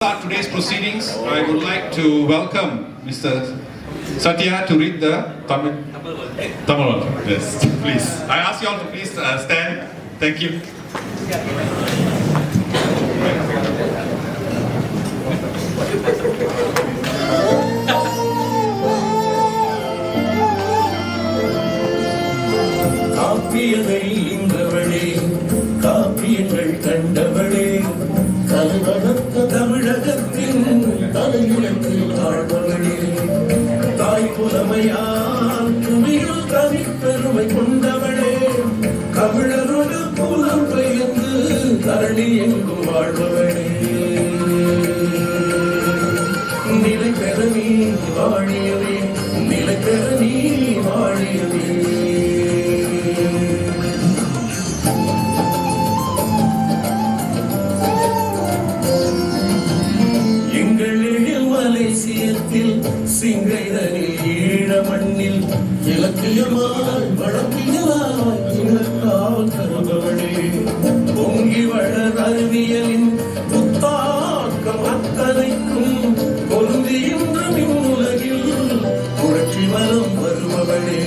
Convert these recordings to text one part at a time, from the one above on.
Start today's proceedings. I would like to welcome Mr. Satya to read the Tamil. Yes, please. I ask you all to please stand. Thank you. காப்பியதை இன்றவளே காப்பியங்கள் கண்டவளே கல்வனத்த தமிழகத்தின் தலைமுறைக்கு ஆழ்வவளே தாய் புலமையால் துணியில் தனிப்பெருமை கொண்டவளே தமிழரோடு புலம் பெயர்ந்து தரணி எங்கும் வாழ்பவளே நிலை பெற நீ வாழியவே நிலை பெற நீ வாழியவே மலேசியத்தில் சிங்கைதனில் ஈழ மண்ணில் இலக்கியமாய் வழக்கியலாய் இலக்காவல் தருபவளே பொங்கி வளர் அறிவியலின் புத்தாக்கம் அத்தனைக்கும் பொருந்தியுன்ற மின்னுலகில் புரட்சி வலம் வருபவளே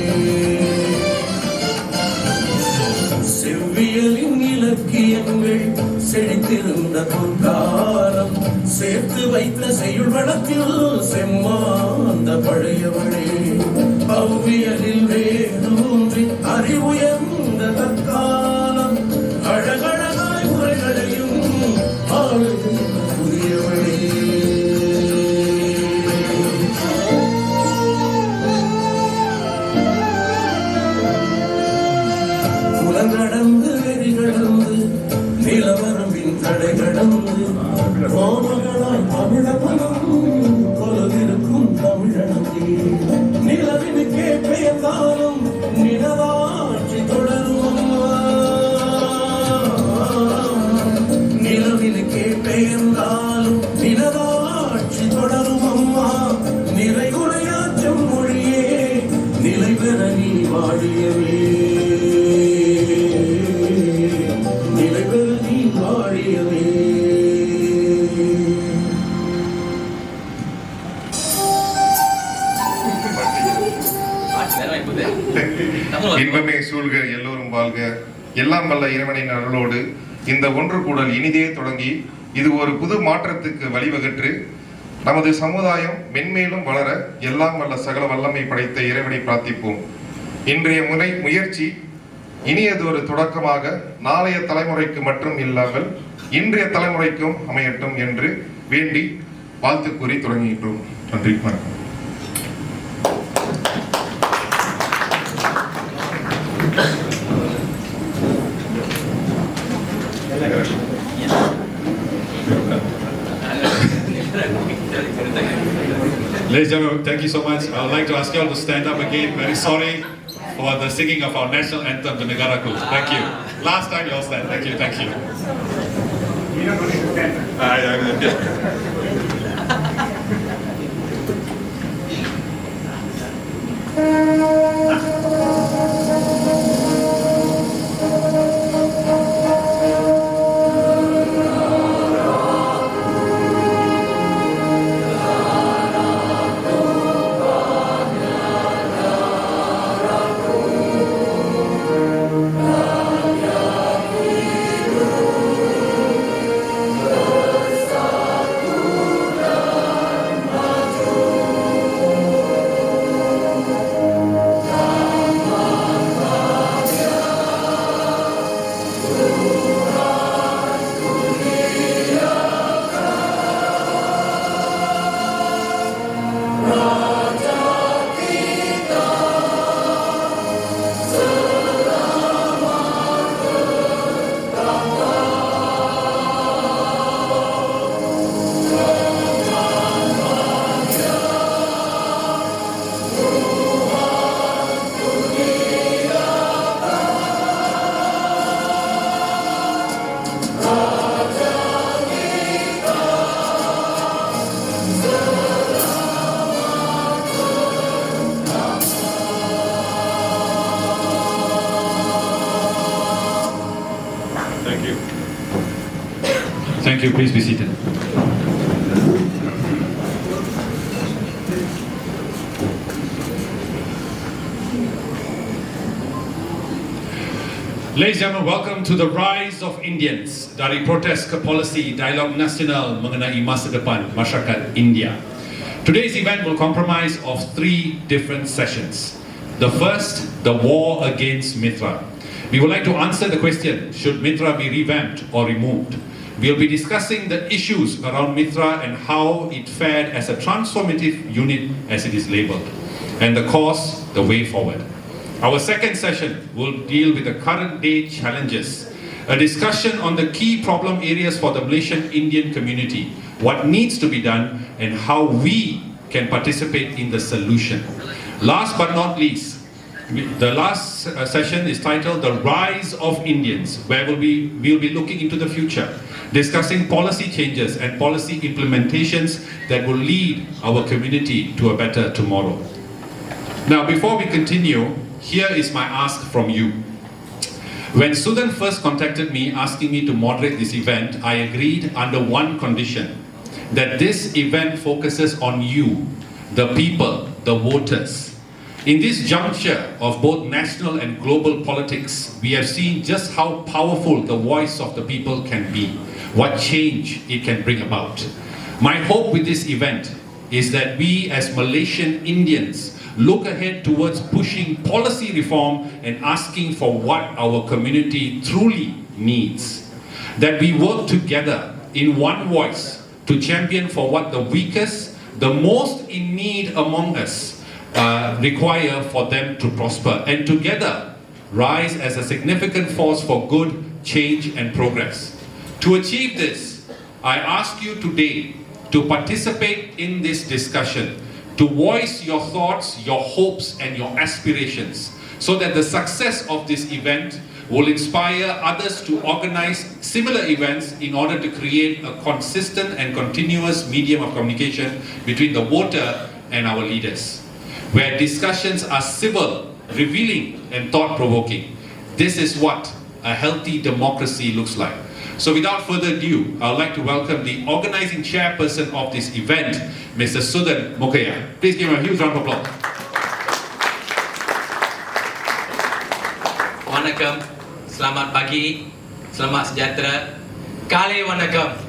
செவ்வியலின் இலக்கியங்கள் செழித்திருந்த பொற்காலம் சேர்த்து வைத்த செய்யுள் வளத்தில் செம்மாந்த பழையவளே பவ்வியலில் வேரூன்றி அறிவுயர்ந்த தற்காலம் அழகழகாய் உரைகளையும் ஆளுகின்ற புதியவளே குலங்கடந்து வெறிகடந்து நிலவரம்பின் தடை கடந்து கோமகளாய் தமிழமனம் கொலவிருக்கும் தமிழனே நிலவினுக்கே பெயர்ந்தாலும் நிலவாட்சி தொடரும் நிலவினுக்கே பெயர்ந்தாலும் நிலவாட்சி தொடரும் அம்மா நிறைகுறையாற்றும் மொழியே நிலை பெற நீ வாழியவே நிலை பெற நீ வாழியவே. இன்பமே சூழ்க எல்லோரும் வாழ்க எல்லாம் வல்ல இறைவனின் அருளோடு இந்த ஒன்று கூடல் இனிதே தொடங்கி இது ஒரு புது மாற்றத்துக்கு வழிவகுற்று நமது சமுதாயம் மென்மேலும் வளர எல்லாம் வல்ல சகல வல்லமை படைத்த இறைவனை பிரார்த்திப்போம். இன்றைய முயற்சி இனியதொரு தொடக்கமாக நாளைய தலைமுறைக்கு மட்டும் இல்லாமல் இன்றைய தலைமுறைக்கும் அமையட்டும் என்று வேண்டி வாழ்த்து கூறி தொடங்குகின்றோம். நன்றி, வணக்கம். Ladies and gentlemen, thank you so much. I would like to ask you all to stand up again. Very sorry for the singing of our national anthem, the Negaraku. Thank you. Last time you all stand. Thank you, thank you. Thank you. Please be seated. Ladies and gentlemen, welcome to the Rise of Indians dari protes ke policy Dialog Nasional mengenai masa depan masyarakat India. Today's event will comprise of 3 different sessions. The first, the war against Mitra. We would like to answer the question, should Mitra be revamped or removed? We'll be discussing the issues around Mitra and how it fared as a transformative unit as it is labelled, and the course, the way forward. Our second session will deal with the current day challenges, a discussion on the key problem areas for the Malaysian Indian community, what needs to be done and how we can participate in the solution. Last but not least, the last session is titled The Rise of Indians, where we'll be looking into the future, discussing policy changes and policy implementations that will lead our community to a better tomorrow. Now, before we continue, here is my ask from you. When Sudan first contacted me asking me to moderate this event, I agreed under one condition, that this event focuses on you, the people, the voters. In this juncture of both national and global politics, we have seen just how powerful the voice of the people can be, what change it can bring about. My hope with this event is that we as Malaysian Indians look ahead towards pushing policy reform and asking for what our community truly needs. That we work together in one voice to champion for what the weakest, the most in need among us require for them to prosper, and together rise as a significant force for good change and progress. To achieve this, I ask you today to participate in this discussion, to voice your thoughts, your hopes and your aspirations, so that the success of this event will inspire others to organize similar events in order to create a consistent and continuous medium of communication between the voter and our leaders, where discussions are civil, revealing and thought-provoking. This is what a healthy democracy looks like. So without further ado, I would like to welcome the organizing chairperson of this event, Mr. Sudan Mukaya. Please give him a huge round of applause. Wanakkam, selamat pagi, selamat sejahtera, kale wanakkam.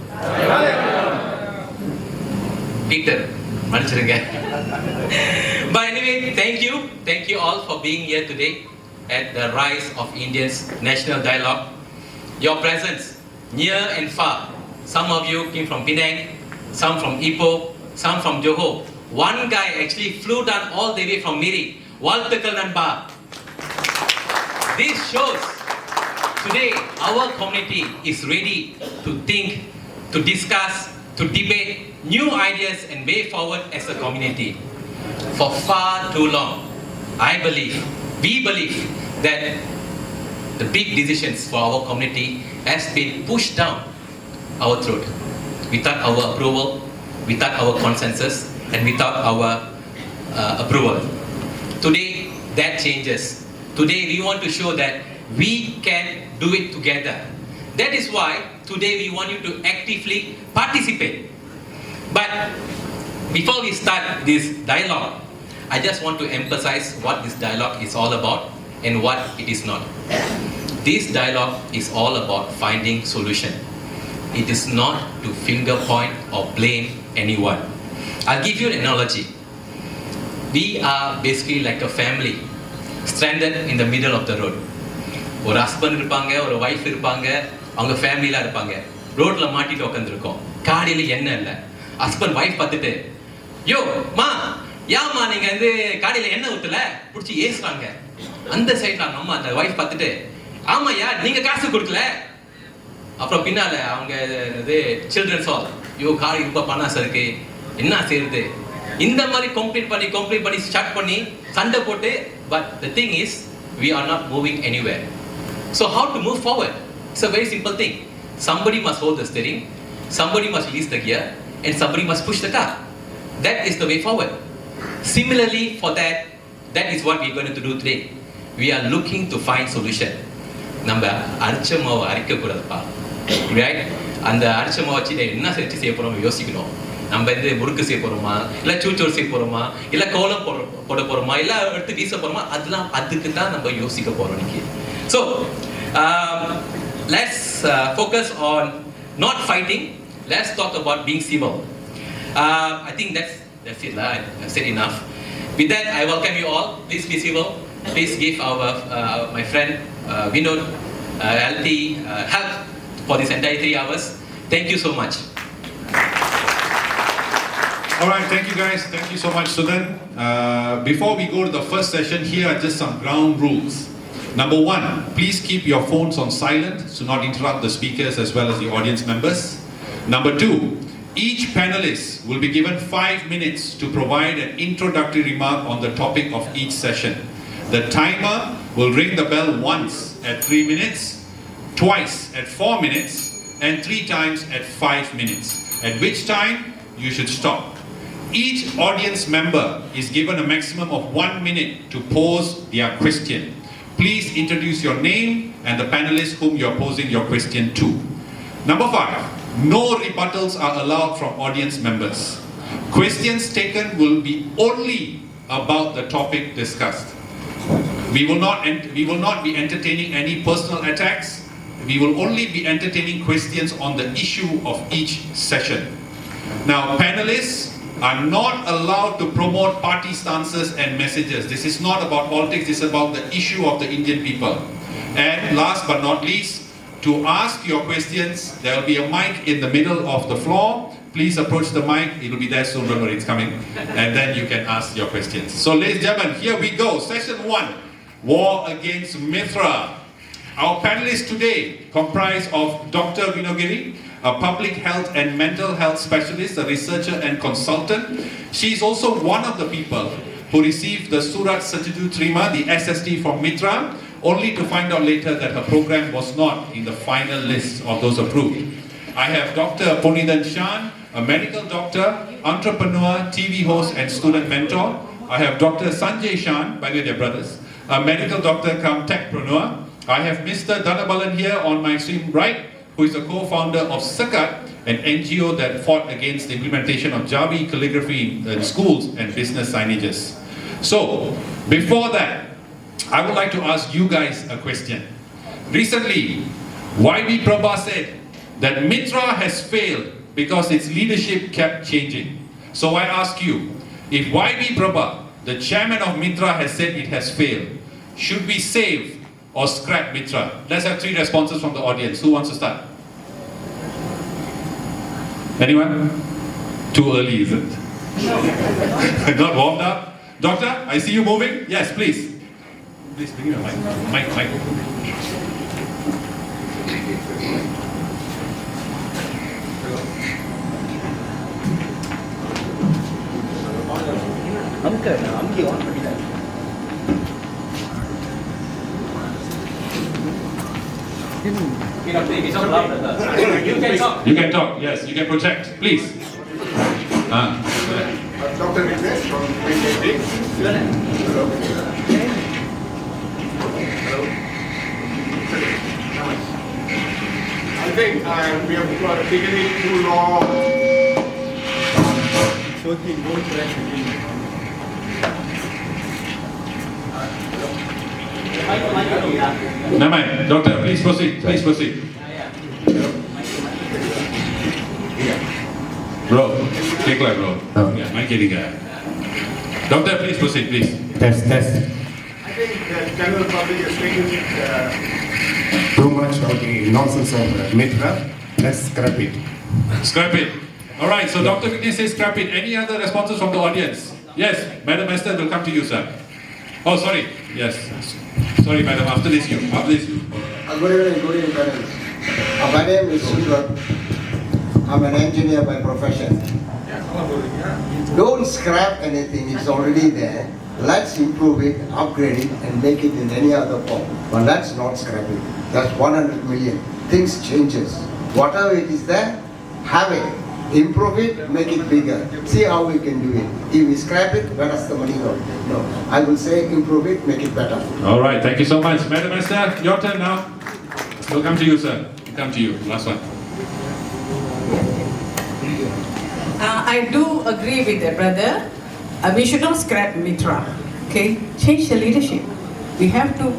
Peter, manichirunga. But anyway, thank you all for being here today at the Rise of Indians National Dialogue. Your presence, near and far. Some of you came from Penang, some from Ipoh, some from Johor. One guy actually flew down all the way from Miri. Waltukal Nanba. This shows today our community is ready to think, to discuss, to debate new ideas and way forward as a community. For far too long, we believe that the big decisions for our community has been pushed down our throat without our approval, without our consensus and without our approval. Today that changes. Today we want to show that we can do it together. That is why today we want you to actively participate. But before we start this dialogue, I just want to emphasize what this dialogue is all about and what it is not. This dialogue is all about finding solution. It is not to finger point or blame anyone. I'll give you an analogy. We are basically like a family stranded in the middle of the road. ஒரு husband இருப்பாங்க, ஒரு wife இருப்பாங்க, அவங்க ஃபேமிலிலாம் இருப்பாங்க. ரோட்ல மாட்டிட்டு உட்காந்துருக்கோம். காடியில எண்ணெய் இல்லை. ஹஸ்பண்ட் வைஃப் பார்த்துட்டு, யோ மா ஏமா நீங்க வந்து காடியில எண்ணெய் ஊத்தல, பிடிச்சி ஏசுறாங்க. அந்த சைட்ல அவங்க அம்மா அந்த வைஃப் பார்த்துட்டு, ஆமாயா நீங்க காசு கொடுக்கல. அப்புறம் பின்னால அவங்க இது சில்ட்ரன்ஸ் ஆல், யோ காடி ரொம்ப பணாசா இருக்கு, என்ன செய்யுது, இந்த மாதிரி கம்ப்ளீட் பண்ணி ஸ்டார்ட் பண்ணி சண்டை போட்டு. But the thing is, we are not moving anywhere. So how to move forward? It's a very simple thing. Somebody must hold the steering, somebody must release the gear, and somebody must push the car. That is the way forward. Similarly, for that is what we are going to do today. We are looking to find solution. நம்ம அரைச்ச மாவை அரைக்கக்கூடாதுப்பா, right? அந்த அரைச்ச மாவை வச்சு என்ன செஞ்சு செய்ய போகிறோம் யோசிக்கணும். நம்ம வந்து முறுக்கு செய்ய போகிறோமா, இல்லை சூச்சோறு செய்ய போகிறோமா, இல்லை கோலம் போட போகிறோமா, இல்லை எடுத்து வீச போகிறோமா, அதெல்லாம் அதுக்கு தான் நம்ம யோசிக்க போகிறோம் இன்னைக்கு. So Let's focus on not fighting. Let's talk about being civil. I think that's it. I've said enough. With that, I welcome you all. Please be civil. Please give my friend Vinod healthy help for this entire 3 hours. Thank you so much. All right, thank you guys. Thank you so much. So then, before we go to the first session, here are just some ground rules. Number 1, please keep your phones on silent to not interrupt the speakers as well as the audience members. Number 2, each panelist will be given 5 minutes to provide an introductory remark on the topic of each session. The timer will ring the bell once at 3 minutes, twice at 4 minutes, and 3 times at 5 minutes, at which time you should stop. Each audience member is given a maximum of 1 minute to pose their question. Please introduce your name and the panelist whom you are posing your question to. Number 5, no rebuttals are allowed from audience members. Questions taken will be only about the topic discussed. We will not be entertaining any personal attacks. We will only be entertaining questions on the issue of each session. Now, panelists are not allowed to promote party stances and messages. This is not about politics, this is about the issue of the Indian people. And last but not least, to ask your questions, there will be a mic in the middle of the floor. Please approach the mic, it will be there soon, don't worry, it's coming. And then you can ask your questions. So ladies and gentlemen, here we go. Session 1, War Against Mitra. Our panelists today comprise of Dr. Vinogiri, a public health and mental health specialist, a researcher and consultant. She is also one of the people who received the Surat Setuju Terima, the SST from Mitra, only to find out later that her program was not in the final list of those approved. I have Dr. Ponidan Shan, a medical doctor, entrepreneur, TV host and student mentor. I have Dr. Sanjay Shan, by the way they're brothers, a medical doctor come techpreneur. I have Mr. Dhanabalan here on my extreme right, who is the co-founder of Sekat, an NGO that fought against the implementation of Jawi calligraphy in schools and business signages. So, before that, I would like to ask you guys a question. Recently, YB Prabha said that Mitra has failed because its leadership kept changing. So I ask you, if YB Prabha, the chairman of Mitra, has said it has failed, should we save or scrap Mitra? Let's have 3 responses from the audience. Who wants to start? Anyone? Too early, is it? Not warmed up? Doctor, I see you moving. Yes, please. Please bring your mic. Mic. You can talk, yes, you can project, please. Dr. Vignesh from PhD. Hello. I think we have taken it too long. Never mind, doctor, please proceed. Bro, take life, bro. Yeah, I'm kidding. Doctor, please proceed, please. Test. I think the general public is taking too much of the nonsense of Mitra. Let's scrap it. Scrap it. All right, so Dr. Vignesh says scrap it. Any other responses from the audience? Yes, Madam Esther will come to you, sir. Oh, sorry. Yes. Sorry, madam. After this, you. Good evening, parents. My name is Sridhar. I'm an engineer by profession. Don't scrap anything, it's already there. Let's improve it, upgrade it, and make it in any other form. But let's not scrap it. That's 100 million. Things changes. Whatever it is there, have it. Improve it, make it bigger. See how we can do it. If we scrap it, where does the money go? No. I will say improve it, make it better. All right, thank you so much. Madam Esther, your turn now. We'll come to you, sir. We'll come to you. Last one. I do agree with the brother. We should not scrap Mitra. Okay, change the leadership. We have to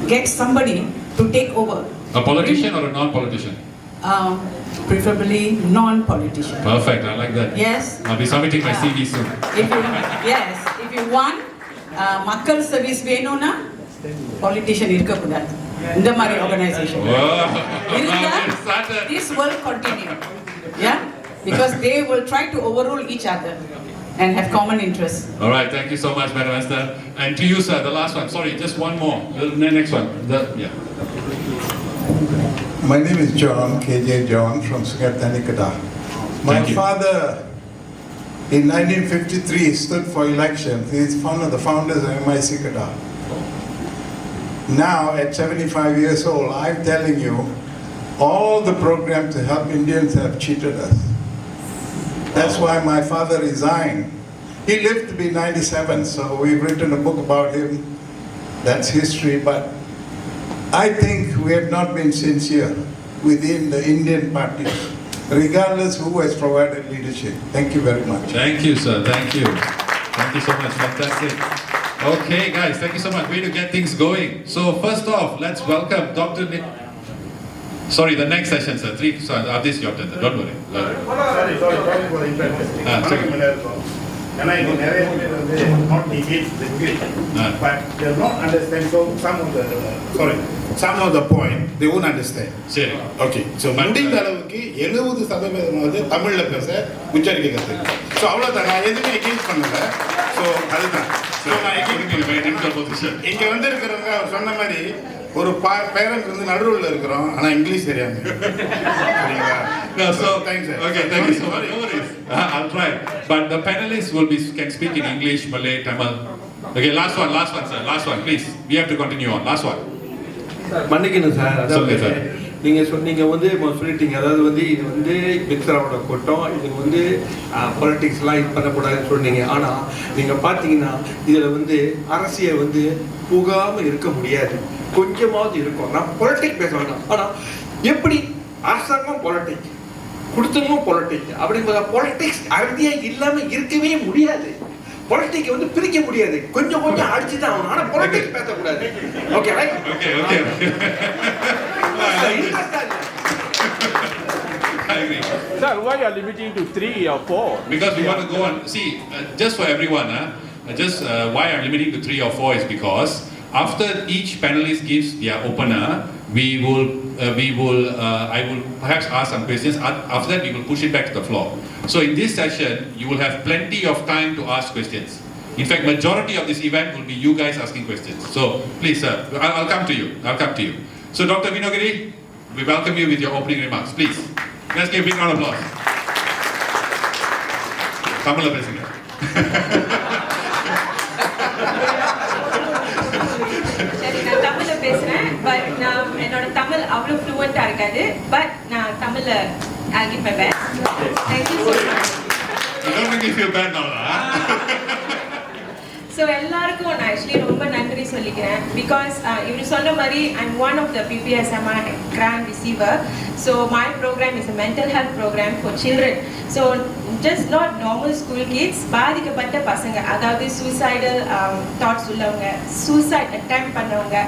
get somebody to take over. A politician or a non-politician? Preferably non-politician. Perfect, I like that. Yes. I'll be submitting my CV soon. If you want மக்கள் service வேணும்னா politician இருக்கக்கூடாது. இந்த மாதிரி organization. This will continue. Yeah? Because they will try to overrule each other and have common interests. All right, thank you so much, Madam Esther. And to you, sir, the last one. Sorry, just one more. The next one. My name is John, KJ John from Sugathanikada. My father, in 1953, stood for election. He is one of the founders of MIC Kada. Now, at 75 years old, I'm telling you, all the programs to help Indians have cheated us. That's why my father resigned. He lived to be 97, so we've written a book about him. That's history, but I think we have not been sincere within the Indian party, regardless who has provided leadership. Thank you very much. Thank you, sir. Thank you. Thank you so much. Fantastic. Okay, guys, thank you so much. Way to get things going. So, first off, let's welcome Dr. Nick. Sorry, the next session, sir. This is your turn. Don't worry. Sorry, and I know நிறைய பேர் வந்து not engage the English, but they don't understand. So some of the point they won't understand. சரி. Okay. So முடிந்த அளவுக்கு 70% தமிழ்ல பேச உச்சரிக்க கத்துங்க. So அவ்வளவுதான், நான் எதுவுமே எங்கேஜ் பண்ணல. So அதுதான். So நான் இங்க வந்து இருக்கிறவங்க அவர் சொன்ன மாதிரி ஒரு பேரண்ட் வந்து நடுவுல இருக்கிறோம், ஆனா இங்கிலீஷ் தெரியாம. சரிங்களா? No, so thanks sir. Okay, thank you so much. No worries. I'll try. But the panelists can speak in English, Malay, Tamil. Okay, last one, sir. Last one, please. We have to continue on. Last one. மன்னிக்கணும் sir, அதாவது நீங்க சொன்னீங்க வந்து சொல்லிட்டீங்க, அதாவது வந்து இது வந்து மிக்சரோட கூட்டம், இது வந்து பொலிட்டிக்ஸ்லாம் இது பண்ணக்கூடாதுன்னு சொன்னீங்க. ஆனா நீங்க பாத்தீங்கன்னா இதுல வந்து அரசியல் வந்து புகாம இருக்க முடியாது, கொஞ்சமாவது இருக்கும். நான் பொலிட்டிக் பேச வேண்டாம், ஆனா எப்படி அரசாங்கம் பொலிட்டிக், கொடுத்தவங்க பொலிட்டிக் அப்படிங்கிற பொலிட்டிக்ஸ் அறுதியா இல்லாம இருக்கவே முடியாது. பொலிட்டிக் வந்து பிரிக்க முடியாது, கொஞ்சம் கொஞ்சம் அடிச்சு தான் ஆகணும். ஆனா பொலிட்டிக்ஸ் பேசக்கூடாது. Okay right? Okay. I agree. Sir, why are you limiting to 3 or 4? Because we want to go on. See, just for everyone, why I'm limiting to 3 or 4 is because after each panelist gives their opener, I will perhaps ask some questions. After that, we will push it back to the floor. So in this session, you will have plenty of time to ask questions. In fact, majority of this event will be you guys asking questions. So please, sir, I'll come to you. So Dr. Vinogiri, we welcome you with your opening remarks. Please, let's give a big round of applause. Kamala President. தமிழ்ல பேசுறேன், but நான் என்னோட தமிழ் அவ்வளவு ஃப்ளூவெண்டா இருக்காது, but நான் தமிழ்ல I'll give my best. Thank you so much. You don't make me feel bad now, huh? So எல்லாருக்கும் நான் actually ரொம்ப நன்றி சொல்லிக்கிறேன், because இவரு சொன்ன மாதிரி I'm one of the PPSMI grant receiver. So my program is a mental health program for children. So just not normal school kids, பாதிக்கப்பட்ட பசங்க, அதாவது suicidal thoughts உள்ளவங்க, suicide attempt பண்ணவங்க,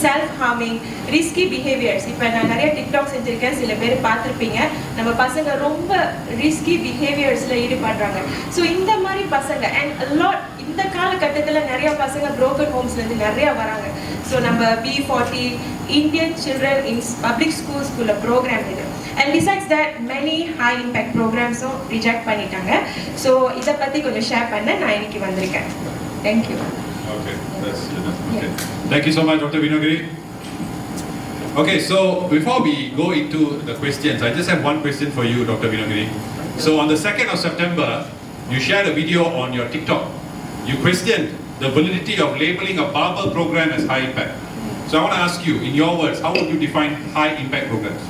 self harming, risky behaviors. இப்போ நான் நிறைய TikTok செஞ்சிருக்கேன், சில பேர் பார்த்துருப்பீங்க. நம்ம பசங்க ரொம்ப risky behaviorsல ஈடுபடுறாங்க. So இந்த மாதிரி பசங்க and a lot இந்த காலகட்டத்துல நிறைய பசங்க broken homes இருந்து நிறைய வராங்க. So நம்ம B40 Indian children in public schools குள்ள program இது. And besides that, many high impact programs reject பண்ணிட்டாங்க. So இத பத்தி கொஞ்சம் ஷேர் பண்ண நான் இன்னைக்கு வந்திருக்கேன். Thank you. Okay, that's enough. Okay. Thank you so much, Dr. Vinogiri. Okay, so before we go into the questions, I just have one question for you, Dr. Vinogiri. So on the 2nd of September, you shared a video on your TikTok. You questioned the validity of labeling a barber program as high impact. So I want to ask you, in your words, how would you define high impact programs?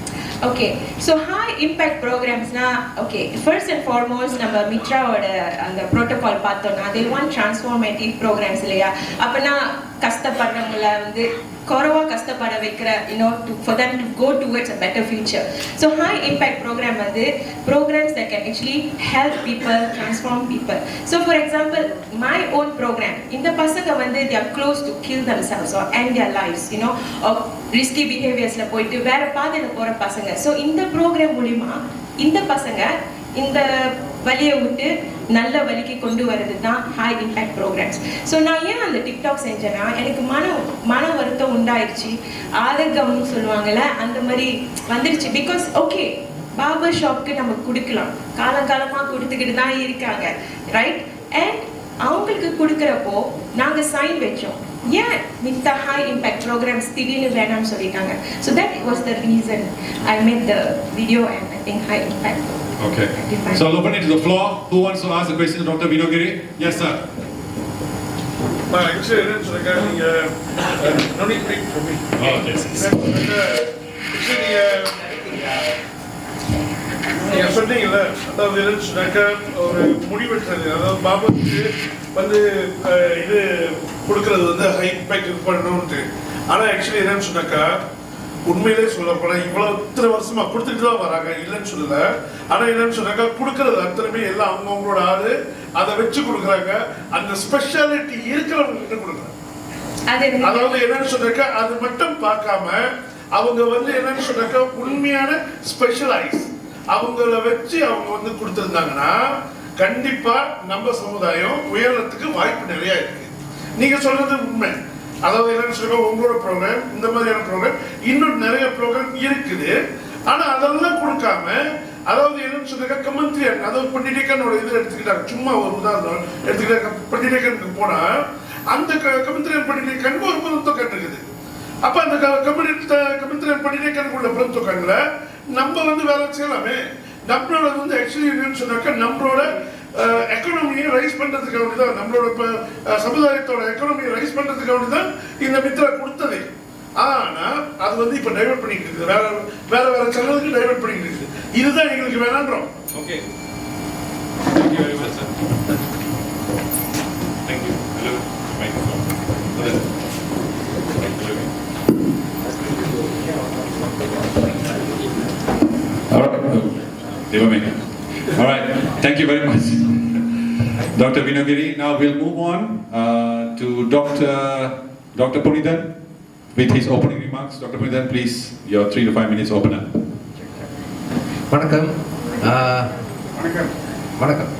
Okay, so high impact programs na, okay, first and foremost நம்ம மித்ராவோட அந்த protocol பார்த்தோம்னா they want transformative programs இல்லையா? அப்பனா கஷ்டப்படுறவங்கள வந்து குறைவா கஷ்டப்பட வைக்கிற for them to go towards a better future. So high impact program வந்து programs that can actually help people, transform people. So for example, my own program, இந்த பசங்க வந்து they are close to kill themselves or end their lives, or risky behavioursல போயிட்டு வேற பாதையில போற பசங்க. So இந்த program மூலமா இந்த பசங்க இந்த வழியை விட்டு நல்ல வழிக்கு கொண்டு வரது தான் ஹை இம்பேக்ட் ப்ரோக்ராம்ஸ். ஸோ நான் ஏன் அந்த டிக்டாக் செஞ்சேன்னா எனக்கு மன வருத்தம் உண்டாயிடுச்சு. ஆரோக்கியம்னு சொல்லுவாங்கல்ல, அந்த மாதிரி வந்துடுச்சு. பிகாஸ் ஓகே, பார்பர் ஷாப்க்கு நம்ம கொடுக்கலாம், காலகாலமாக கொடுத்துக்கிட்டு தான் இருக்காங்க, ரைட்? அண்ட் அவங்களுக்கு கொடுக்குறப்போ நாங்கள் சைன் வச்சோம், ஏன் மித்த ஹை இம்பேக்ட் ப்ரோக்ராம்ஸ் திடீர்னு வேணாம்னு சொல்லிட்டாங்க. So that was the reason I made the video and I think high impact. Okay. So I'll open it to the floor. Who wants to ask a question to Dr. Vinogiri? Yes, sir. Actually, no need to for me. Oh, yes. Actually, நீங்க சொன்னீங்கல்ல, அதாவது என்னச்சுனாக்கா ஒரு முடிவெடுத்தது, அதாவது பாபாவுக்கு வந்து இது கொடுக்கறது வந்து ஹை இம்பேக்ட் இது பண்ணணும்ட்டு. ஆனால் ஆக்சுவலி என்னன்னு சொன்னாக்கா உண்மையிலே சொல்ல போனா இவ்வளவு இத்தனை வருஷமா கொடுத்துட்டு தான் வராங்க, இல்லைன்னு சொல்லல. ஆனா என்னன்னு சொன்னாக்கா கொடுக்கறது அத்தனைமே எல்லாம் அவங்கவுங்களோட ஆளு அதை வச்சு கொடுக்குறாங்க. அந்த ஸ்பெஷாலிட்டி இருக்கிறவங்க கிட்ட கொடுக்குறாங்க. அதாவது என்னன்னு சொன்னாக்கா அது மட்டும் பார்க்காம அவங்க வந்து என்னன்னு சொன்னாக்கா உண்மையான ஸ்பெஷலைஸ் அவங்கள வச்சு அவங்க வந்து கொடுத்துருந்தாங்கன்னா கண்டிப்பா நம்ம சமுதாயம் உயரத்துக்கு வாய்ப்பு நிறைய இருக்கு. நீங்க சொல்றது உண்மை. அதாவது என்னன்னு சொல்லுங்க, உங்களோட ப்ரோக்ராம், இந்த மாதிரியான ப்ரோக்ராம், இன்னும் நிறைய ப்ரோக்ராம் இருக்குது. ஆனா அதெல்லாம் கொடுக்காம, அதாவது என்னன்னு சொன்னாக்கா கமெண்ட்ரியன், அதாவது பண்டிடேக்கனோட இது எடுத்துக்கிட்டாங்க. சும்மா ஒரு உதாரணம் எடுத்துக்கிட்டாங்க. பண்டிடேக்கனுக்கு போனா அந்த கமெண்ட்ரியன் பண்டிடேக்கனுக்கு ஒரு புறத்தொக்கன் இருக்குது. அப்ப அந்த கமெண்ட்ரியன் பண்டிடேக்கனுக்குள்ள புறத்தொக்கன்ல நம்ம வந்து வேலை செய்யலாமே. நம்மளோட வந்து ஆக்சுவலி என்னன்னு சொன்னாக்கா நம்மளோட எக்கனாமியை ரைஸ் பண்றதுக்காக தான், நம்மளோட சமுதாயத்தோட எக்கனாமியை ரைஸ் பண்றதுக்காக தான் இந்த மித்ரா கொடுத்தது. ஆனா அது வந்து இப்ப டைவர்ட் பண்ணிட்டு இருக்குது, வேற வேற சேனலுக்கு டைவர்ட் பண்ணிட்டு இருக்குது. இதுதான் எங்களுக்கு வேணான்றோம். Okay, thank you very much, sir. Thank you. Hello, microphone. All right. All right. Thank you very much, Dr. Vinogiri. Now we'll move on to Dr. Punithan with his opening remarks. Dr. Punithan, please, your 3 to 5 minutes opener. வணக்கம். வணக்கம்.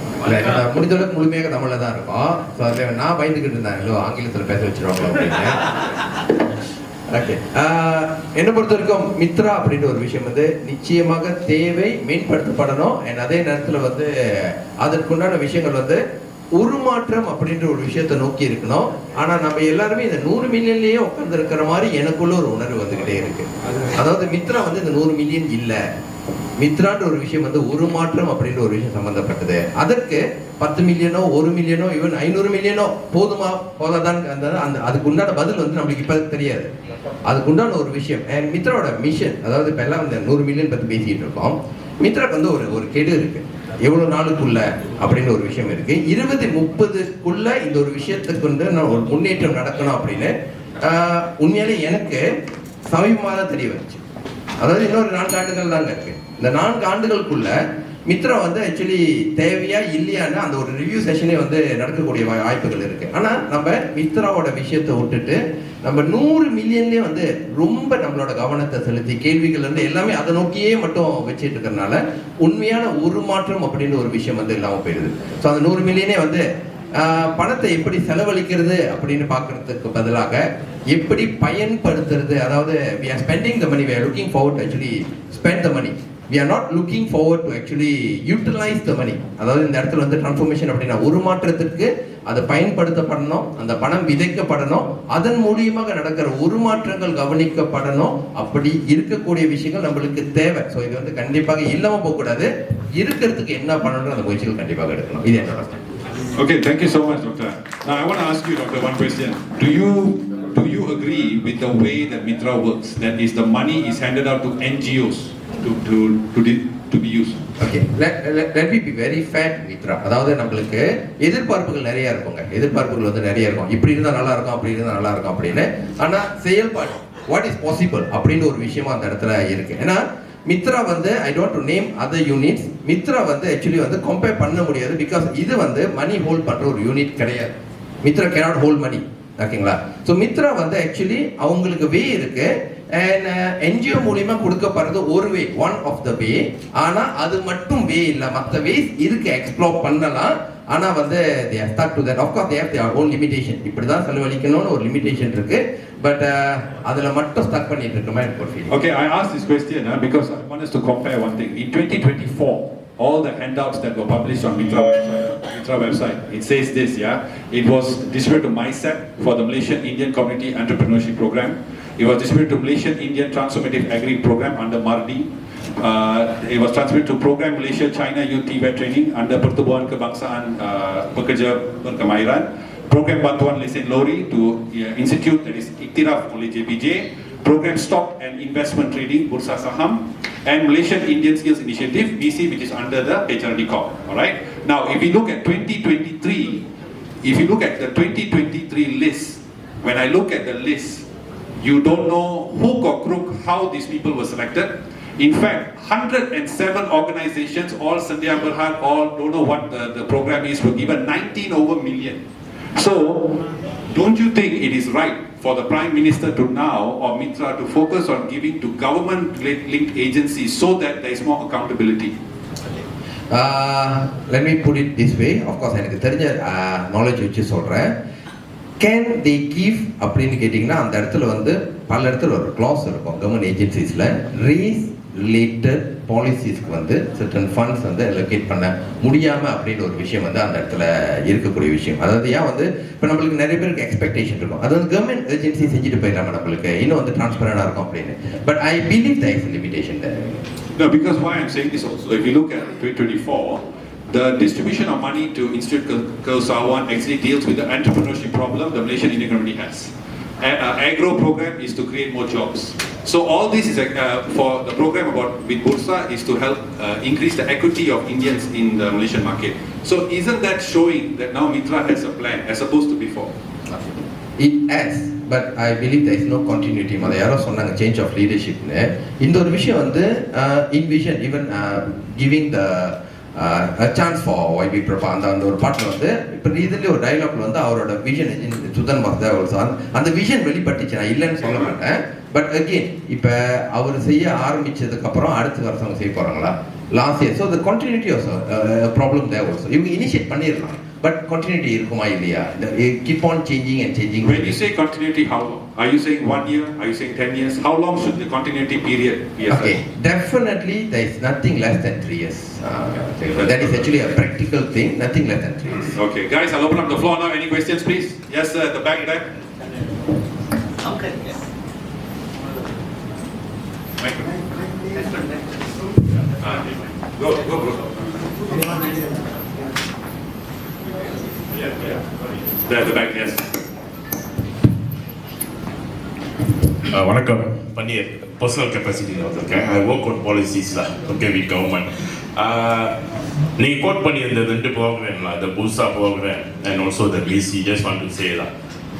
என்னோட முடிந்தளவுக்கு முழுமையாக தமிழில் தான் இருக்கும். So அதில் நான் பயந்துக்கிட்டு இருந்தேன், இல்லை ஆங்கிலத்தில் பேச வச்சுருவாங்களோ அப்படின்னு. ஓகே, என்னை பொறுத்த வரைக்கும் மித்ரா அப்படின்ற ஒரு விஷயம் வந்து நிச்சயமாக தேவை, மேம்படுத்தப்படணும். அண்ட் அதே நேரத்தில் வந்து அதற்குண்டான விஷயங்கள் வந்து உருமாற்றம் அப்படின்ற ஒரு விஷயத்தை நோக்கி இருக்கணும். ஆனால் நம்ம எல்லாருமே இந்த 100 மில்லியன்லேயே உட்கார்ந்து இருக்கிற மாதிரி எனக்குள்ள ஒரு உணர்வு வந்துக்கிட்டே இருக்கு. அதாவது மித்ரா வந்து இந்த 100 மில்லியன் இல்லை, மித்ரான்ற ஒரு விஷயம் வந்து உருமாற்றம் அப்படின்ற ஒரு விஷயம் சம்பந்தப்பட்டது. அதற்கு 10 மில்லியனோ 1 மில்லியனோ ஈவன் 500 மில்லியனோ போதுமா போதாதான் அந்த அதுக்கு உண்டான பதில் வந்து நம்மளுக்கு இப்ப தெரியாது. அதுக்கு உண்டான ஒரு விஷயம் அண்ட் மித்ராவோட மிஷன், அதாவது இப்ப எல்லாம் இந்த 100 மில்லியன் பத்தி பேசிட்டு இருக்கோம். மித்ராக்கு வந்து ஒரு கெடு இருக்கு, எவ்வளவு நாளுக்குள்ள அப்படின்னு ஒரு விஷயம் இருக்கு. 2030க்குள்ள இந்த ஒரு விஷயத்துக்கு வந்து நான் ஒரு முன்னேற்றம் நடக்கணும் அப்படின்னு உண்மையாலே எனக்கு சமீபமாக தான் தெரிய வந்துச்சு. அதாவது இன்னொரு 4 ஆண்டுகள் தாங்க இருக்கு. இந்த 4 ஆண்டுகளுக்குள்ள மித்ரா வந்து ஆக்சுவலி தேவையா இல்லையான்னு அந்த ஒரு ரிவ்யூ செஷனே வந்து நடக்கக்கூடிய வாய்ப்புகள் இருக்கு. ஆனா நம்ம மித்ராவோட விஷயத்தை விட்டுட்டு நம்ம 100 மில்லியன்லயே வந்து ரொம்ப நம்மளோட கவனத்தை செலுத்தி கேள்விகள் இருந்து எல்லாமே அதை நோக்கியே மட்டும் வச்சுட்டு இருக்கிறதுனால உண்மையான ஒரு மாற்றம் அப்படின்னு ஒரு விஷயம் வந்து இல்லாம போயிடுது. ஸோ அந்த 100 மில்லியனே வந்து பணத்தை எப்படி செலவழிக்கிறது அப்படின்னு பார்க்கறதுக்கு பதிலாக எப்படி பயன்படுத்துறது, அதாவது we are spending the money, we are looking forward to actually spend the money, we are not looking forward to actually utilize the money. அதாவது இந்த இடத்துல வந்து டிரான்ஸ்ஃபர்மேஷன் அப்படின்னா ஒரு மாற்றத்திற்கு அது பயன்படுத்தப்படணும், அந்த பணம் விதைக்கப்படணும், அதன் மூலியமாக நடக்கிற ஒரு மாற்றங்கள் கவனிக்கப்படணும். அப்படி இருக்கக்கூடிய விஷயங்கள் நம்மளுக்கு தேவை. ஸோ இது வந்து கண்டிப்பாக இல்லாம போகக்கூடாது, இருக்கிறதுக்கு என்ன பண்ணணும் அந்த முயற்சிகள் கண்டிப்பாக எடுக்கணும். இது என்னோட. Okay, thank you so much, Doctor. Now I want to ask you, Doctor, one question. Do you agree with the way that Mitra works? That is, the money is handed out to NGOs to be used. Okay let me be very fair Mitra. அதாவது நம்மளுக்கு எதிர்பார்ப்புகள் நிறைய இருக்குங்க. எதிர்பார்ப்புகள் வந்து நிறைய இருக்கும். இப்படி இருந்தா நல்லா இருக்கும், அப்படி இருந்தா நல்லா இருக்கும் அப்படின்னு. ஆனா செயல்பாடு what is possible அப்படின்னு ஒரு விஷயமா அந்த இடத்துல இருக்கு. ஏன்னா மித்ரா வந்து I don't to name other units. Mitra வந்து ஆக்சுவலி வந்து கம்பேர் பண்ண முடியாது. பிகாஸ் இது வந்து மணி ஹோல்ட் பண்ற ஒரு யூனிட் கிடையாது. மித்ரா கேனாட் ஹோல்ட் மணி. ஓகேங்களா? ஸோ மித்ரா வந்து ஆக்சுவலி அவங்களுக்கு வே இருக்கு அண்ட் என்ஜிஓ மூலியமா கொடுக்கப்படுறது ஒரு வே, ஒன் ஆஃப் த வே. ஆனா அது மட்டும் வே இல்லை, மற்ற வேஸ் இருக்கு, எக்ஸ்ப்ளோர் பண்ணலாம். ஆனா வந்து they are stuck to that. Of course they have their own limitation. இப்படிதான் செலவழிக்கணும்னு ஒரு லிமிடேஷன் இருக்கு. பட் அதுல மட்டும் ஸ்டக் பண்ணிட்டு இருக்கமா எனக்கு ஒரு feeling. Okay, I asked this question because I want us to compare one thing. In 2024, all the handouts that were published on Mitra website, it says this, yeah. It was distributed to MySEP for the Malaysian Indian Community Entrepreneurship Program. It was distributed to Malaysian Indian Transformative Agri Program under MARDI. It was transmitted to Program Malaysia China Youth TVET Training under Pertubuhan Kebangsaan Pekerja Berkemahiran. Program Bantuan Lesen Lori to Institute, that is Iktiraf oleh JPJ. Program Stock and Investment Trading Bursa Saham, and Malaysian Indian Skills Initiative BC, which is under the HRD Corp. Alright. Now, if we look at 2023, if you look at the 2023 list, when I look at the list, you don't know hook or crook how these people were selected. In fact, 107 organizations, all Sandhya Berhad, all don't know what the program is, were given 19 over million. So, don't you think it is right for the Prime Minister to now, or Mitra, to focus on giving to government-linked agencies so that there is more accountability? Let me put it this way. Of course, எனக்கு தெரிஞ்ச knowledge வச்சு சொல்றேன். Can they give அப்படின்னு கேட்டிங்கன்னா அந்த இடத்துல வந்து பல இடத்துல ஒரு clause இருக்கும் கவர்மெண்ட் ஏஜென்சிஸில் ரேஸ் ரிலேட்டட் பாலிசிஸ்க்கு வந்து சர்டன் ஃபண்ட்ஸ் வந்து allocate பண்ண முடியாமல் அப்படின்னு ஒரு விஷயம் வந்து அந்த இடத்துல இருக்கக்கூடிய விஷயம். அதாவது ஏன் வந்து இப்போ நம்மளுக்கு நிறைய பேருக்கு எக்ஸ்பெக்டேஷன் இருக்கும், அது வந்து கவர்மெண்ட் ஏஜென்சி செஞ்சுட்டு போயிடலாம் நம்மளுக்கு இன்னும் வந்து டிரான்ஸ்பரண்டாக இருக்கும் அப்படின்னு. But I believe there is a limitation there. No, because why I'm saying this also, if you look at 2024, the distribution of money to Institute Kesawan actually deals with the entrepreneurship problem the Malaysian Indian community has. Agro program is to create more jobs. So all this is for the program about with Bursa is to help increase the equity of Indians in the Malaysian market. So isn't that showing that now Mitra has a plan as opposed to before? It has, but I believe there is no continuity. அதை யாரோ சொன்னாங்க change of லீடர்ஷிப்னு. இந்த ஒரு விஷயம் வந்து in vision even giving the chance for YB Prabha அந்த ஒரு பாட்டில் வந்து இப்போ ரீசன்ட்லி ஒரு டைலாக்ல வந்து அவரோட விஷன் சுதன் வாஸ்தா ஆல்சோ அந்த விஷன் வெளிப்பட்டுச்சு, நான் இல்லைன்னு சொல்ல மாட்டேன். பட் அகெயின் இப்போ அவர் செய்ய ஆரம்பிச்சதுக்கு அப்புறம் அடுத்த வருஷம் அவங்க செய்ய போறாங்களா last year. So the continuity also problem there also. இவங்க இனிஷியேட் பண்ணிடலாம், பட் கண்டினியூட்டி இருக்குமா இல்லையா? Keep on changing and changing. When you say continuity, how long? Are you saying 1 year? Are you saying 10 years? How long should the continuity period be? Okay, definitely there is nothing less than 3 years. That is actually a practical thing, nothing less than 3 years. Okay, guys, I'll open up the floor now. Any questions, please? Yes, sir, at the back there. Okay. Yes. Go, bro. There at the back, yes. வணக்கம் பன்னியர் personal கெப்பாசிட்டியில் வந்திருக்கேன். I work out பாலிசிஸில் okay with government. நீங்கள் quote பண்ணியிருந்தது 2 ப்ரோக்ராம்லாம், இந்த புல்சா program and also the PC. Just want to say that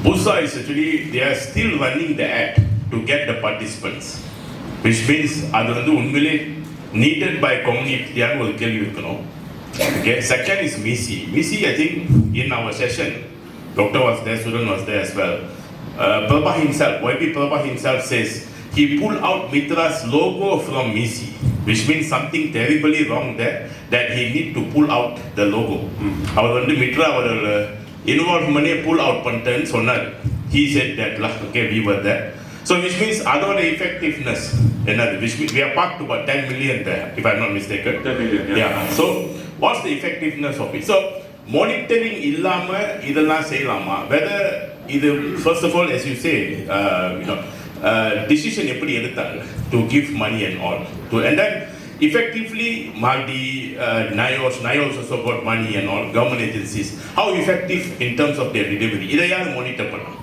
புல்சா is actually they are still running the act to get the participants, which means அது வந்து உண்மையிலே நீடட் பை கம்யூனிட்டியான ஒரு கேள்வி இருக்கணும். ஓகே, செகண்ட் இஸ் மிசி. மிசி I think in our session Doctor was there, student was there as well. Prabha himself, YB Prabha himself says he pulled out Mitra's logo from MISI, which means something terribly wrong there, that he need to pull out the logo. அவர் வந்து மித்ரா அவர் இன்வால்வ்மெண்டே pull out பண்ணிட்டேன்னு சொன்னார். He said that, okay, we were there. So which means அதோட effectiveness என்னது, which means we are parked about 10 million there, if I'm not mistaken. 10 million, yeah. So what's the effectiveness of it? So monitoring இல்லாம இதெல்லாம் செய்யலாமா? Whether இது first of all as you say decision எப்படி எடுத்தாங்க to give money and all to and then effectively Maldi, NIOS also got money and all government agencies, how effective in terms of their delivery இதை யார் monitor பண்ணலாம்?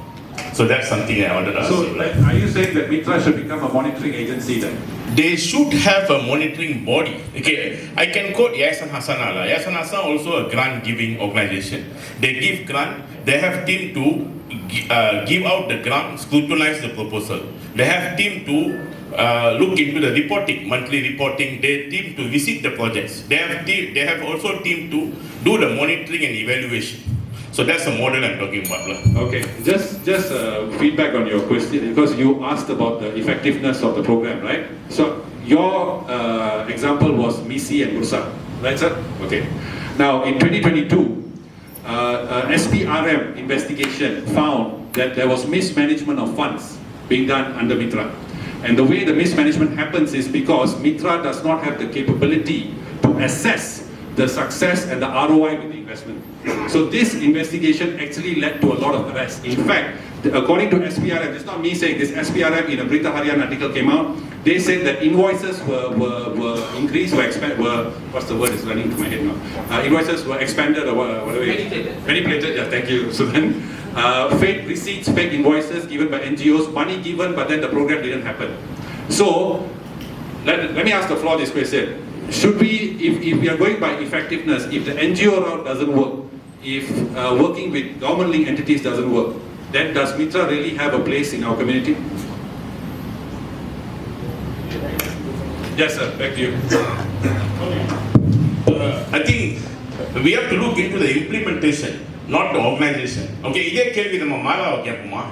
So that's something I wanted to ask. So, are you saying that Mitra should become a monitoring agency then? they should have a monitoring body. Okay, I can quote Yayasan Hasanah. Yayasan Hasanah also a grant giving organization. They give grant. They have team to give out the grant, scrutinize the proposal. They have team to look into the reporting, monthly reporting. They team to visit the projects. They have also team to do the monitoring and evaluation. So that's the model I'm talking about. Okay, just feedback on your question, because you asked about the effectiveness of the program, right? So your example was MISI and Bursa, right, sir? Okay. Now in 2022, SPRM investigation found that there was mismanagement of funds being done under Mitra. And the way the mismanagement happens is because Mitra does not have the capability to assess the success and the ROI with the investment. So this investigation actually led to a lot of arrests. In fact, according to SPRM, it's not me saying this, SPRM in a Berita Harian article came out, they said that invoices were increased, what's the word is running to my head now? Invoices were expanded or whatever. Manipulated, yeah, thank you, Susan. Fake receipts, fake invoices given by NGOs, money given, but then the program didn't happen. So, let me ask the floor this question. Should we, if we are going by effectiveness, if the NGO route doesn't work, if working with government-linked entities doesn't work, then does Mitra really have a place in our community? Yes, sir, back to you. I think we have to look into the implementation, not the organization. Okay, இதே கேள்வி நம்ம மாலாவை கேட்போமா?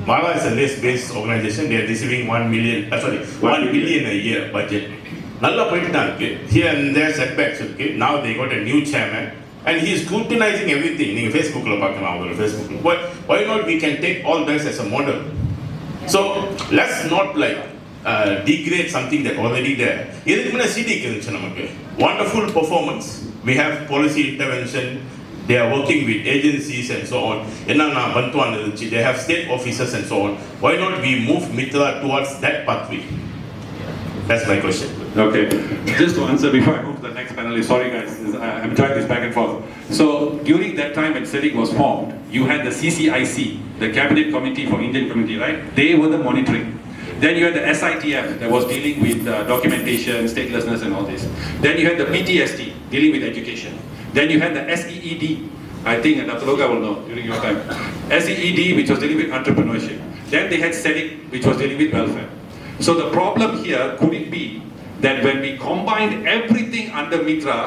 Mala is a list-based organization. They are receiving 1 billion a year budget. நல்லா போயிட்டு தான் இருக்கு. Here and there setbacks இருக்கு. Now they got a new chairman and he is scrutinizing everything. நீங்க Facebookல பார்க்கலாம் அவங்களோட Facebookல. Why not we can take all this as a model? So let's not like degrade something that already there. இதுக்கு முன்ன சிடிக்கு இருந்துச்சு நமக்கு. Wonderful performance. We have policy intervention. They are working with agencies and so on. என்னன்னா பந்துவான் இருந்துச்சு. They have state officers and so on. Why not we move Mitra towards that pathway? That's my question. Okay, just to answer before I move to the next panelist, sorry guys, I'm trying this back and forth. So during that time when SEDIC was formed, you had the CCIC, the Cabinet Committee for Indian Community, right? They were the monitoring. Then you had the SITF that was dealing with documentation, statelessness and all this. Then you had the PTSD dealing with education. Then you had the SEED, I think Dr. Loga will know during your time. SEED, which was dealing with entrepreneurship. Then they had SEDIC, which was dealing with welfare. So the problem here, could it be that when we combined everything under Mitra,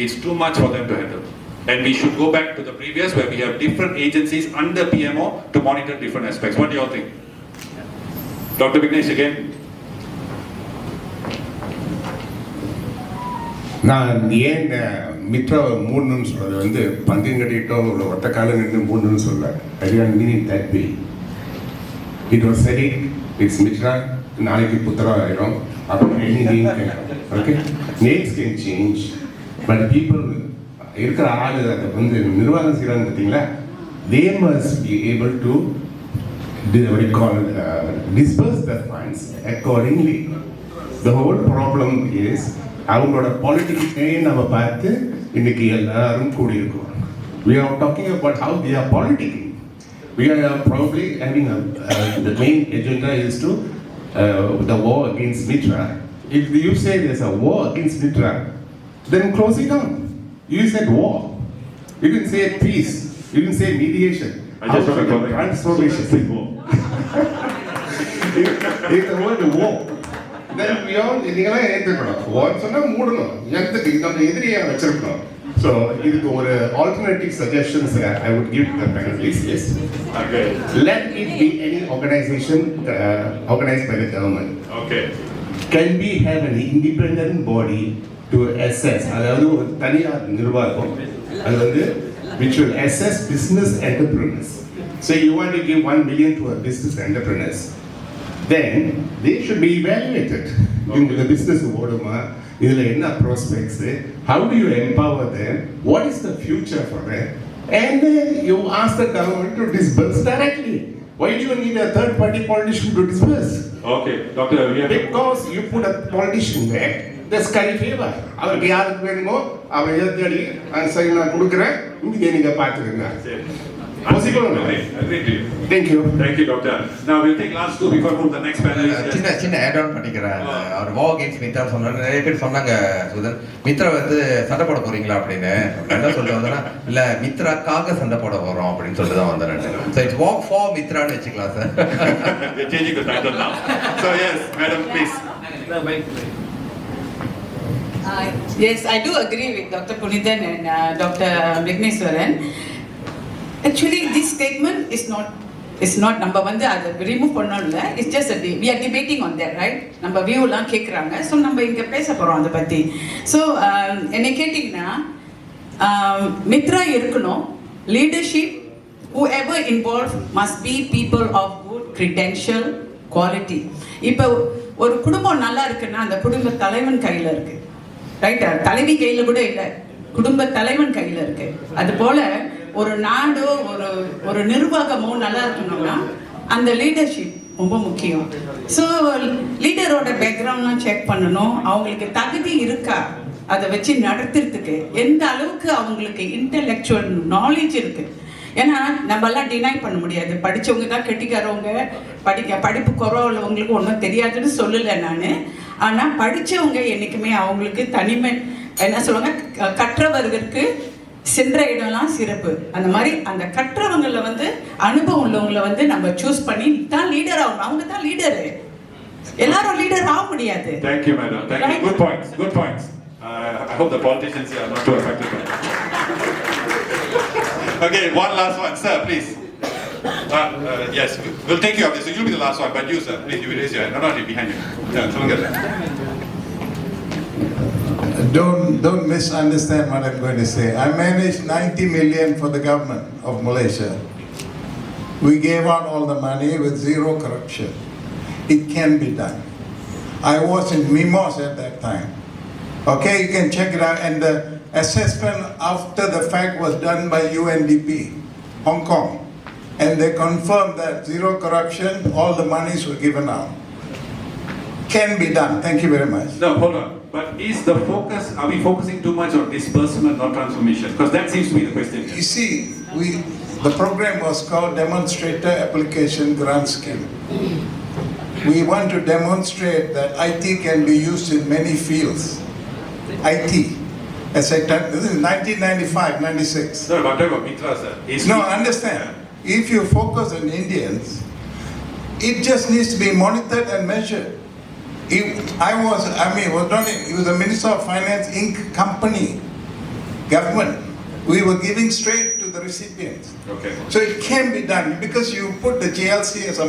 it's too much for them to handle? And we should go back to the previous where we have different agencies under PMO to monitor different aspects. What do you all think? Dr. Vignesh again. நான் ஏன் மித்ராவை மூடணும்னு சொல்றது வந்து பந்தயம் கட்டிட்டோ இல்லை ஒத்த காலம் நின்று மூடணும்னு சொல்ல I don't mean it that way. It was SEDIC, it's Mitra, நாளைக்கு புத்திரா ஆயிடும், அப்புறம் எனி நேம் கேட்கும். Okay, names can change, but people இருக்கிற ஆள் அதை வந்து நிர்வாகம் செய்கிறாங்க பார்த்தீங்களா, they must be able to disperse the funds accordingly. The whole problem is அவங்களோட பாலிட்டிக்ஸே நம்ம பார்த்து இன்னைக்கு எல்லாரும் கூடியிருக்கோம். We are talking about how they are politicking. We are probably having the main agenda is to the war against Mitra. If you say there's a war against Mitra, then close it down. You said war. You didn't say peace. You didn't say mediation. I just want to correct. Transformation. It's the word war. Then we all இதெல்லாம் ஏற்றுக்கணும். வார் சொன்னால் மூடணும். எதுக்கு நம்ம எதிரியை வச்சிருக்கணும். So இதுக்கு ஒரு alternative suggestions I would give the panelists. Yes. Okay. Let it be any organization organized by the government. Okay. Can we have an independent body to assess? அதாவது ஒரு தனியார் நிர்வாகம் அது வந்து which will assess business entrepreneurs. So you want to give 1 million to a business entrepreneurs, then they should be evaluated. இந்த business ஓடுமா, இதுல என்ன prospects, how do you empower them, what is the future for them, and then you ask the government to disburse directly. Why do you need a third party politician to disburse? Okay, Doctor, because you put a politician there, there's curry favor. அவருக்கு யாருக்கு வேணுமோ அவன் எதிர்த்தடி சரி நான் கொடுக்குறேன், இங்கே நீங்கள் பார்த்துருங்க. Possible or not? Agreed to you. Thank you. Thank you, Doctor. Now we'll take last two before we move to the next panelist. சின்ன ஆட் ஆன் பண்ணிக்கிறேன். அவர் வா அகைன்ஸ்ட் மித்ரா சொன்னாரு. நிறைய பேர் சொன்னாங்க சுதன் மித்ரா வந்து சண்டை போட போறீங்களா அப்படின்னு. என்ன சொல்ல வந்தேன்னா இல்ல மித்ராக்காக சண்டை போட போறோம் அப்படின்னு சொல்லிட்டு தான் வந்தேன். So it's walk for மித்ரான்னு வெச்சுக்கலாம் sir. We're changing the title now. So yes, madam, please. Yes, I do agree with Dr. Punithan and Dr. Vigneswaran. Actually, this statement is not number one. அதை remove பண்ணணும்ல. It's just we are debating on that, right? நம்ம view எல்லாம் கேக்குறாங்க. So நம்ம இங்க பேச போறோம் அத பத்தி. So என்ன கேட்டிங்கனா மித்ரா இருக்கணும். Leadership, whoever involved must be people of good credential, quality. இப்போ ஒரு குடும்பம் நல்லா இருக்குன்னா அந்த குடும்ப தலைவன் கையில இருக்கு. ரைட்? தலைவி கையில கூட இல்ல. குடும்ப தலைவன் கையில இருக்கு. அது போல ஒரு நாடோ ஒரு நிர்வாகமோ நல்லா இருக்கணும்னா அந்த லீடர்ஷிப் ரொம்ப முக்கியம். ஸோ லீடரோட பேக்ரவுண்ட்லாம் செக் பண்ணணும். அவங்களுக்கு தகுதி இருக்கா அதை வச்சு நடத்துறதுக்கு எந்த அளவுக்கு அவங்களுக்கு இன்டெலெக்சுவல் நாலேஜ் இருக்கு. ஏன்னா நம்மலாம் டினை பண்ண முடியாது. படித்தவங்க தான் கெட்டிக்காரவங்க, படிப்பு குறவுள்ளவங்களுக்கு ஒன்றும் தெரியாதுன்னு சொல்லலை நான். ஆனால் படித்தவங்க என்றைக்குமே அவங்களுக்கு தனிமை என்ன சொல்லுவாங்க, கற்றவர்களுக்கு சென்ற இடம்லாம் சிறப்பு. அந்த மாதிரி அந்த கற்றவங்களை வந்து அனுபவம் உள்ளவங்களை வந்து நம்ம சூஸ் பண்ணி தான் லீடர் ஆகணும். அவங்க தான் லீடரு. எல்லாரும் லீடர் ஆக முடியாது. Thank you, madam. Thank you. Good points. Good points. I hope the politicians here are not too affected by it. Okay, one last one, sir, please. Yes, we'll take you up this. So you'll be the last one, but you, sir, please, you will raise your hand. No, not behind you. Don't misunderstand what I'm going to say. I managed 90 million for the government of Malaysia. We gave out all the money with zero corruption. It can be done. I was in Mimos at that time. Okay, you can check it out. And the assessment after the fact was done by UNDP, Hong Kong. And they confirmed that zero corruption, all the monies were given out. Can be done. Thank you very much. No, hold on. But is the focus, are we focusing too much on disbursement, not transformation? Because that seems to be the question. You see, the program was called Demonstrator Application Grant Scheme. We want to demonstrate that IT can be used in many fields. IT. As I tell, this is 1995-96. No, whatever, Mitra, sir. No, understand. If you focus on Indians, it just needs to be monitored and measured. He was a Minister of Finance Inc. company, government. We were giving straight to the recipients. Okay. So it can be done because you put the JLC as a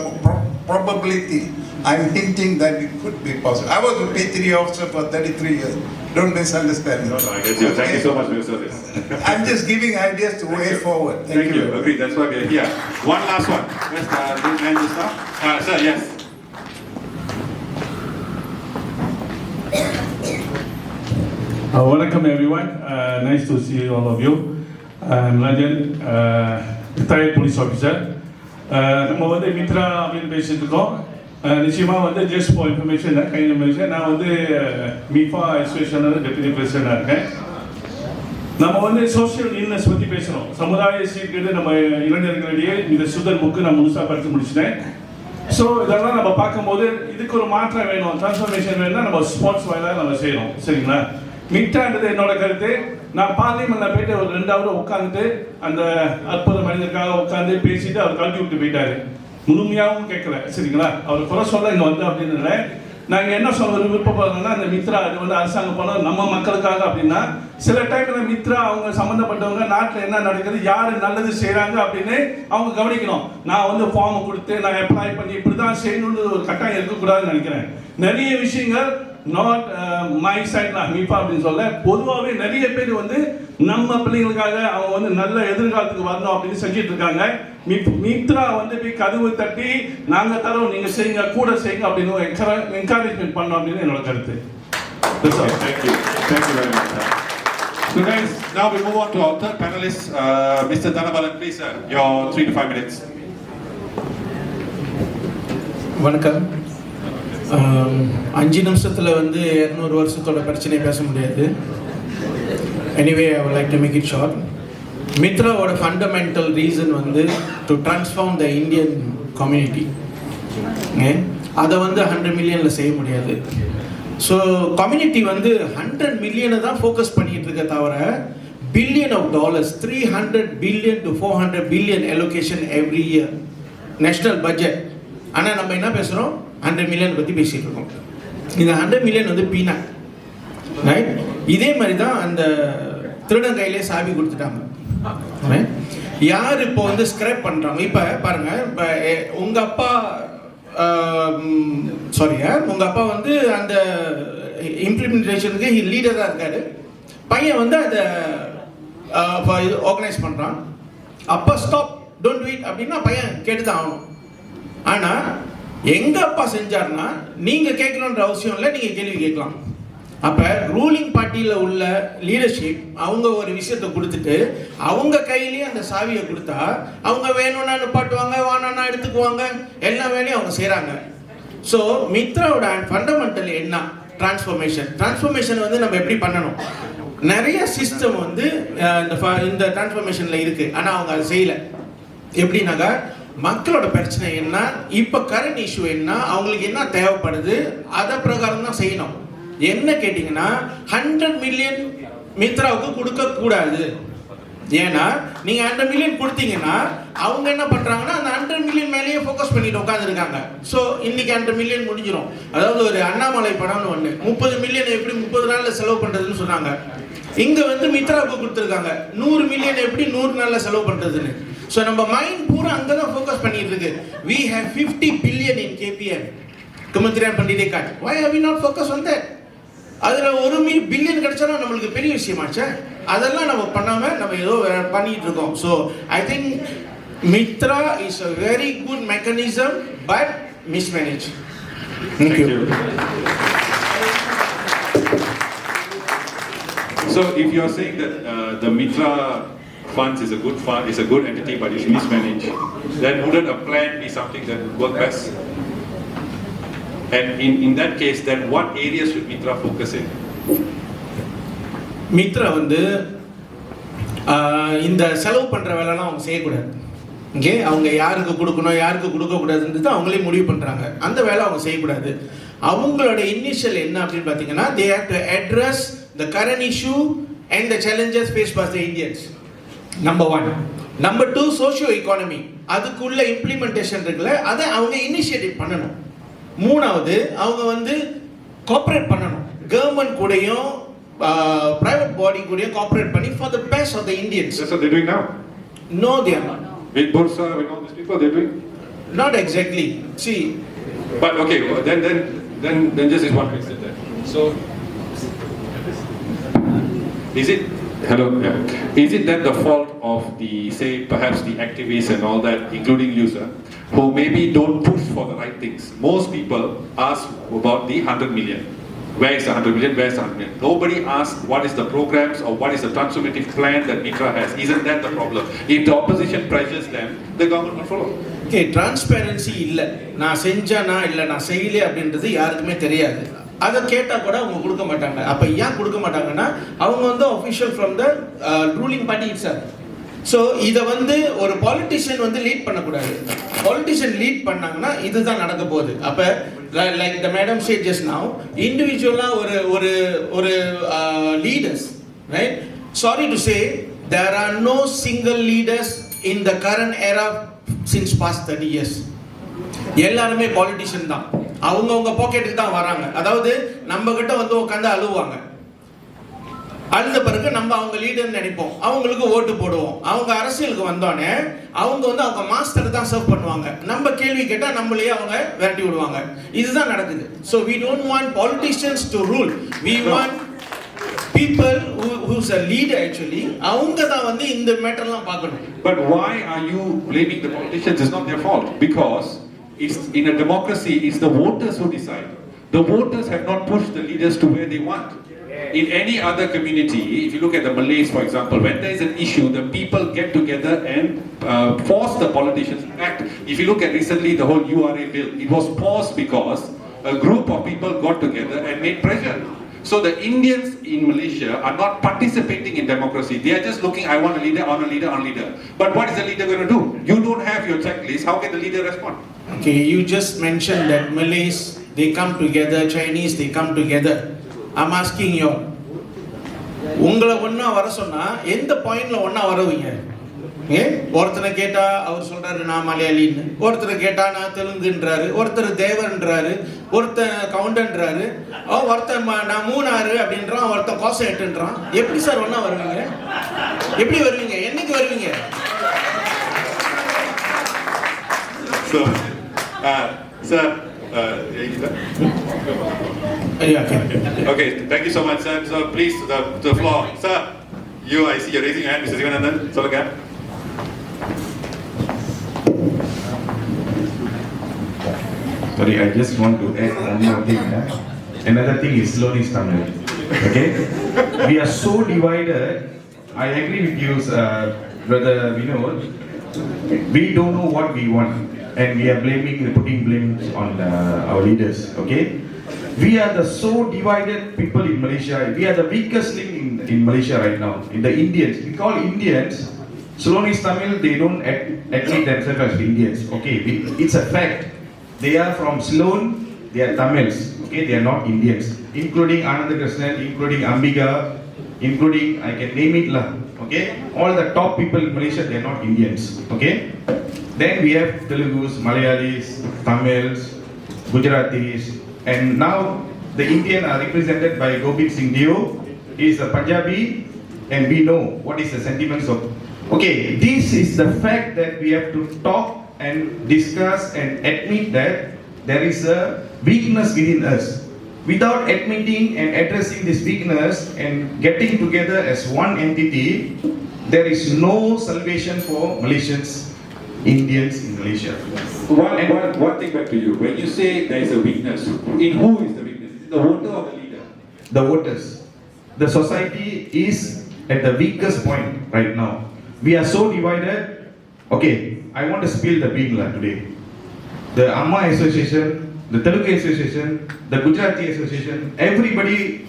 probability. I'm hinting that it could be possible. I was a P3 officer for 33 years. Don't misunderstand me. No, I get you. Okay. Thank you so much for your service. I'm just giving ideas to way forward. Thank you. Agreed. That's why we're here. One last one. Where's the man just now? Sir, yes. Welcome everyone. Nice to see all of you. I'm Rajan, retired police officer. நம்ம வந்து மித்ரா அப்படின்னு பேசிட்டு இருக்கோம். நிச்சயமாக வந்து just for information kind information நான் வந்து மிஃபா அசோசியேஷனோட deputy பிரசிடெண்டாக இருக்கேன். நம்ம வந்து சோஷியல் இல்னஸ் பற்றி பேசுகிறோம். சமுதாய சீர்கேடு நம்ம இளைஞர்களிடையே இந்த சுதர் புக்கு நான் முழுசாக படித்து முடிச்சிட்டேன். ஸோ இதெல்லாம் நம்ம பார்க்கும்போது இதுக்கு ஒரு மாற்றம் வேணும், டிரான்ஸ்ஃபர்மேஷன் வேணும்னா நம்ம ஸ்போர்ட்ஸ் வாயிலாக நம்ம செய்கிறோம். சரிங்களா? மிட்டான்றது என்னோட கருத்து. நான் பார்லிமெண்ட்ல போயிட்டு ஒரு 2 hours உட்காந்துட்டு அந்த அற்புத மனிதருக்காக உட்காந்து பேசிட்டு அவர் கல்வி விட்டு போயிட்டாரு. முழுமையாகவும் கேட்கல. சரிங்களா? அவர் குறை சொல்ல இங்கே வந்து அப்படின்னு நாங்கள் என்ன சொல்ல விருப்பப்படுறோம்னா அந்த மித்ரா இது வந்து அரசாங்கம் போனோம் நம்ம மக்களுக்காக அப்படின்னா சில டைம்ல மித்ரா அவங்க சம்மந்தப்பட்டவங்க நாட்டில் என்ன நடக்குது, யார் நல்லது செய்கிறாங்க அப்படின்னு அவங்க கவனிக்கணும். நான் வந்து ஃபார்ம் கொடுத்து நான் அப்ளை பண்ணி இப்படி தான் செய்யணும்னு ஒரு கட்டாயம் இருக்கக்கூடாதுன்னு நினைக்கிறேன். நிறைய விஷயங்கள் நாட் மை சைட் நான் மீப்பா அப்படின்னு சொல்ல பொதுவாகவே நிறைய பேர் வந்து நம்ம பிள்ளைங்களுக்காக அவங்க வந்து நல்ல எதிர்காலத்துக்கு வரணும் அப்படின்னு செஞ்சுட்டு இருக்காங்க. மித்ரா வந்து போய் கதவு தட்டி நாங்கள் தரோம் நீங்கள் செய்யுங்க கூட செய்யுங்க அப்படின்னு என்கரேஜ்மெண்ட் பண்ணோம் அப்படின்னு என்னோட கருத்து. Thank you. Thank you very much. So guys, now we move on to our third panelist, Mr. Dhanabalan, please sir, your 3 to 5 minutes. வணக்கம். 5 நிமிஷத்தில் வந்து 200 வருஷத்தோட பிரச்சனையை பேச முடியாது. Anyway I would like to make it short. மித்ராவோட fundamental reason வந்து to transform the Indian community. அதை வந்து 100 மில்லியனில் செய்ய முடியாது. ஸோ கம்யூனிட்டி வந்து 100 மில்லியனை தான் ஃபோக்கஸ் பண்ணிட்டு இருக்க தவிர billion of dollars, 300 billion to 400 billion allocation every year national budget. ஆனால் நம்ம என்ன பேசுகிறோம், 100 மில்லியன் பற்றி பேசிகிட்டு இருக்கோம். இந்த 100 மில்லியன் வந்து பீனட், ரைட்? இதே மாதிரி தான் அந்த திருடன் கையிலே சாவி கொடுத்துட்டாங்க. யார் இப்போ வந்து ஸ்கிராப் பண்ணுறாங்க? இப்போ பாருங்கள், இப்போ உங்கள் அப்பா உங்கள் அப்பா வந்து அந்த இம்ப்ளிமெண்டேஷனுக்கு லீடராக இருக்காரு. பையன் வந்து அதை ஆர்கனைஸ் பண்ணுறான். அப்பா ஸ்டாப், டோன்ட் டூ இட் அப்படின்னா பையன் கேட்டு தான் ஆகணும். ஆனால் எங்கள் அப்பா செஞ்சார்னா நீங்கள் கேட்கணுன்ற அவசியம் இல்லை, நீங்கள் கேள்வி கேட்கலாம். அப்போ ரூலிங் பார்ட்டியில் உள்ள லீடர்ஷிப் அவங்க ஒரு விஷயத்தை கொடுத்துட்டு அவங்க கையிலேயே அந்த சாவியை கொடுத்தா அவங்க வேணும்னா நிப்பாட்டுவாங்க, வானா எடுத்துக்குவாங்க, எல்லா வேலையும் அவங்க செய்கிறாங்க. ஸோ மித்ராவோட ஃபண்டமெண்டல் என்ன? டிரான்ஸ்ஃபர்மேஷன் வந்து நம்ம எப்படி பண்ணணும்? நிறைய சிஸ்டம் வந்து இந்த டிரான்ஸ்ஃபர்மேஷனில் இருக்குது, ஆனால் அவங்க அதை செய்யலை. எப்படின்னாக்கா மக்களோட பிரச்சனை என்ன, இப்போ கரண்ட் இஷ்யூ என்ன, அவங்களுக்கு என்ன தேவைப்படுது, அதை பிரகாரம் தான் செய்யணும். என்ன கேட்டிங்கன்னா 100 மில்லியன் மித்ராவுக்கு கொடுக்கக்கூடாது. ஏன்னா நீங்கள் 100 மில்லியன் கொடுத்தீங்கன்னா அவங்க என்ன பண்ணுறாங்கன்னா அந்த 100 மில்லியன் மேலேயே ஃபோக்கஸ் பண்ணிட்டு உட்காந்துருக்காங்க. ஸோ இன்னைக்கு 100 மில்லியன் முடிஞ்சிடும். அதாவது ஒரு அண்ணாமலை படம்னு ஒன்று 30 மில்லியன் எப்படி 30 நாளில் செலவு பண்ணுறதுன்னு சொன்னாங்க. இங்கே வந்து மித்ராவுக்கு கொடுத்துருக்காங்க 100 மில்லியன் எப்படி 100 நாளில் செலவு பண்ணுறதுன்னு. ஸோ நம்ம மைண்ட் பூரா அங்கே தான் ஃபோக்கஸ் பண்ணிட்டு இருக்கு. We have 50 billion in KPM, Kementerian Pendidikan. Why have we not focused on that? அதில் 1 பில்லியன் கிடைச்சாலும் நம்மளுக்கு பெரிய விஷயமாச்சே. அதெல்லாம் நம்ம பண்ணாமல் நம்ம ஏதோ பண்ணிட்டு இருக்கோம். So I think Mitra is a very good mechanism but mismanage. Thank you. So if you are saying that the Mitra funds is a good fund, is a good entity, but it's mismanaged, then wouldn't a plan be something that would work best? And in that case, then what areas should Mitra focus in? Mitra வந்து இந்த செலவு பண்ணுற வேலைலாம் அவங்க செய்யக்கூடாது. இங்கே அவங்க யாருக்கு கொடுக்கணும் யாருக்கு கொடுக்கக்கூடாதுன்றது அவங்களே முடிவு பண்ணுறாங்க. அந்த வேலை அவங்க செய்யக்கூடாது. அவங்களோட இனிஷியல் என்ன அப்படின்னு பார்த்தீங்கன்னா they have to address the current issue and the challenges faced by the Indians. Number 1. Number 2, socio economy. அதுக்குள்ள இம்ப்ளிமெண்டேஷன் இருக்குல்ல, அதை அவங்க இனிஷியேட்டிவ் பண்ணணும். 3வது அவங்க வந்து கோஆப்ரேட் பண்ணணும். கவர்மெண்ட் கூடயும் private body கூடயும் கோஆப்ரேட் பண்ணி for the best of the Indians. That's what they're doing now? No, they are not. With Bursa, with all these people, they're doing? Not exactly. See. But okay, then just is one question then. So, is it, hello, yeah. Is it then the fault of the, say, perhaps the activists and all that, including you, sir, who maybe don't push for the right things? Most people ask about the 100 million. Where is the 100 million? Where is the 100 million? Nobody asks what is the programs or what is the transformative plan that Mitra has. Isn't that the problem? If the opposition pressures them, the government will follow. Okay, transparency இல்லை. நான் செஞ்சேனா இல்லை நான் செய்யலை அப்படின்றது யாருக்குமே தெரியாது. அதை கேட்டால் கூட அவங்க கொடுக்க மாட்டாங்க. அப்போ ஏன் கொடுக்க மாட்டாங்கன்னா அவங்க வந்து official from the ruling party itself. So இதை வந்து ஒரு பாலிட்டிஷியன் வந்து லீட் பண்ணக்கூடாது. பாலிட்டிஷியன் லீட் பண்ணாங்கன்னா இதுதான் நடக்க போகுது. அப்போ like the madam said just now, இண்டிவிஜுவலாக ஒரு leaders, right? Sorry to say there are no single leaders in the current era since past 30 years. எல்லாருமே பாலிட்டிஷியன் தான். அவங்கவுங்க பாக்கெட்டுக்கு தான் வராங்க. அதாவது நம்ம கிட்ட வந்து உட்காந்து அழுவாங்க. அழுத பிறகு நம்ம அவங்க லீடர்னு நினைப்போம், அவங்களுக்கு ஓட்டு போடுவோம். அவங்க அரசியலுக்கு வந்தோடனே அவங்க வந்து அவங்க மாஸ்டர் தான் சர்வ் பண்ணுவாங்க. நம்ம கேள்வி கேட்டால் நம்மளையே அவங்க விரட்டி விடுவாங்க. இதுதான் நடக்குது. So we don't want politicians to rule. We want people who's a leader actually. அவங்க தான் வந்து இந்த மேட்டர்லாம் பார்க்கணும். But why are you blaming the politicians? It's not their fault. Because it's in a democracy, it's the voters who decide. The voters have not pushed the leaders to where they want. In any other community, if you look at the Malays, for example, when there is an issue, the people get together and force the politicians to act. If you look at recently the whole URA bill, it was paused because a group of people got together and made pressure. So the Indians in Malaysia are not participating in democracy. They are just looking, I want a leader, I want a leader, I want a leader. But what is the leader going to do? You don't have your checklist. How can the leader respond? Okay, you just mentioned that Malays, they come together, Chinese, they come together. I'm asking you, உங்களை ஒன்றா வர சொன்னா எந்த பாயிண்ட்ல ஒன்றா வருவீங்க? ஒருத்தனை கேட்டா அவர் சொல்றாரு நான் மலையாளின்னு, ஒருத்தரை கேட்டா நான் தெலுங்குன்றாரு, ஒருத்தர் தேவன்றாரு, ஒருத்தன் கவுண்டன்றாரு, ஒருத்தன் நான் மூணாறு அப்படின்றான், ஒருத்தன் கோசைட்டுன்றான். எப்படி சார் ஒன்றா வருவீங்க? எப்படி வருவீங்க? என்னைக்கு வருவீங்க? So, sir, okay, thank you so much, sir. So please, the floor. Sir, I see you're raising your hand, Mr. Sivanandan. Solunga. Sorry, I just want to add one more thing. Another thing is Slonis Tamil. Okay? We are so divided. I agree with you, Brother Vinod. We don't know what we want. And we are putting blames on our leaders. Okay? We are the so divided people in Malaysia. We are the weakest link in Malaysia right now. In the Indians. We call Indians. Slonis Tamil, they don't admit themselves as Indians. Okay? It's a fact. They are from Sloan, they are Tamils, okay, they are not Indians, including Ananda Krishnan, including Ambiga, including, I can name it lah, okay, all the top people in Malaysia, they are not Indians, okay. Then we have Telugus, Malayalis, Tamils, Gujaratis, and now the Indian are represented by Gobind Singh Deo. He is a Punjabi, and we know what is the sentiments of, okay, this is the fact that we have to talk and discuss and admit that there is a weakness within us. Without admitting and addressing this weakness and getting together as one entity, there is no salvation for Malaysians, Indians in Malaysia. One thing back to you. When you say there is a weakness, in who is the weakness? Is it the voter or the leader? The voters. The society is at the weakest point right now. We are so divided. Okay, I want to spill the bean today. The Amma Association, the Telugu Association, the Gujarati Association, everybody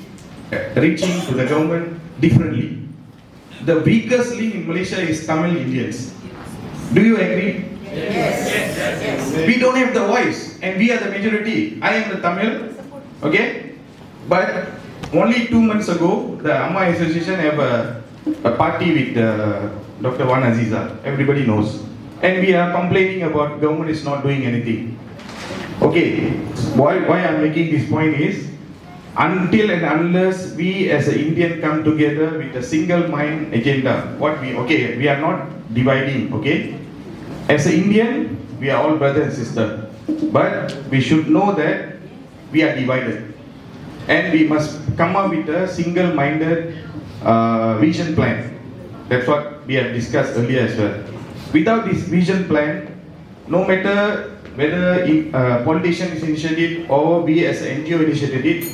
reaching to the government differently. The weakest link in Malaysia is Tamil Indians. Do you agree? Yes. We don't have the voice and we are the majority. I am the Tamil, okay? But only 2 months ago, the Amma Association have a party with Dr. Wan Aziza. Everybody knows. And we are complaining about government is not doing anything. Okay, why I'm making this point is, until and unless we as an Indian come together with a single mind agenda, we are not dividing, okay? As an Indian, we are all brother and sister. But we should know that we are divided. And we must come up with a single-minded vision plan. That's what we have discussed earlier as well. Without this vision plan, no matter whether politician is initiated or we as an NGO initiated it,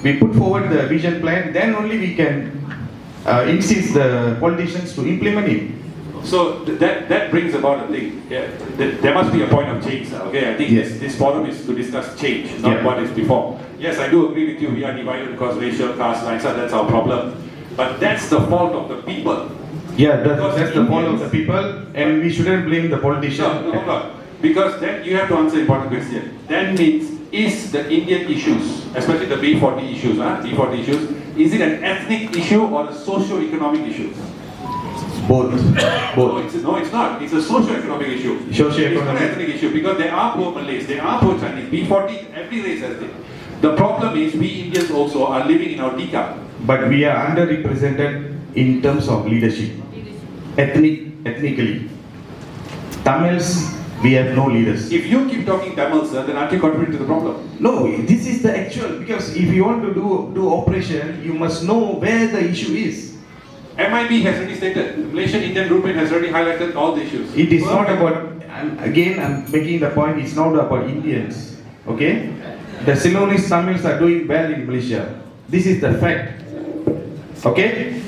we put forward the vision plan, then only we can insist the politicians to implement it. So that brings about a thing. Yeah, there must be a point of change. Okay, I think this forum is to discuss change, not what is before. Yes, I do agree with you. We are divided because racial, caste, lines, that's our problem. But that's the fault of the people. Yeah, that's the fault of the people, and we shouldn't blame the politician. No. Because then you have to answer an important question. That means, is the Indian issues, especially the B40 issues, is it an ethnic issue or a socio-economic issue? Both. No, it's not. It's a socio-economic issue. It's not an ethnic issue because there are poor Malays, there are poor Chinese. B40, every race has it. The problem is we Indians also are living in our decap. But we are underrepresented in terms of leadership. Ethnically. Tamils, we have no leaders. If you keep talking Tamil, sir, then aren't you contributing to the problem? No, this is the actual, because if you want to do operation, you must know where the issue is. MIB has already stated, the Malaysian Indian Grouping has already highlighted all the issues. It is not about, I'm making the point, it's not about Indians, okay? The Ceylonese Tamils are doing well in Malaysia. This is the fact, okay?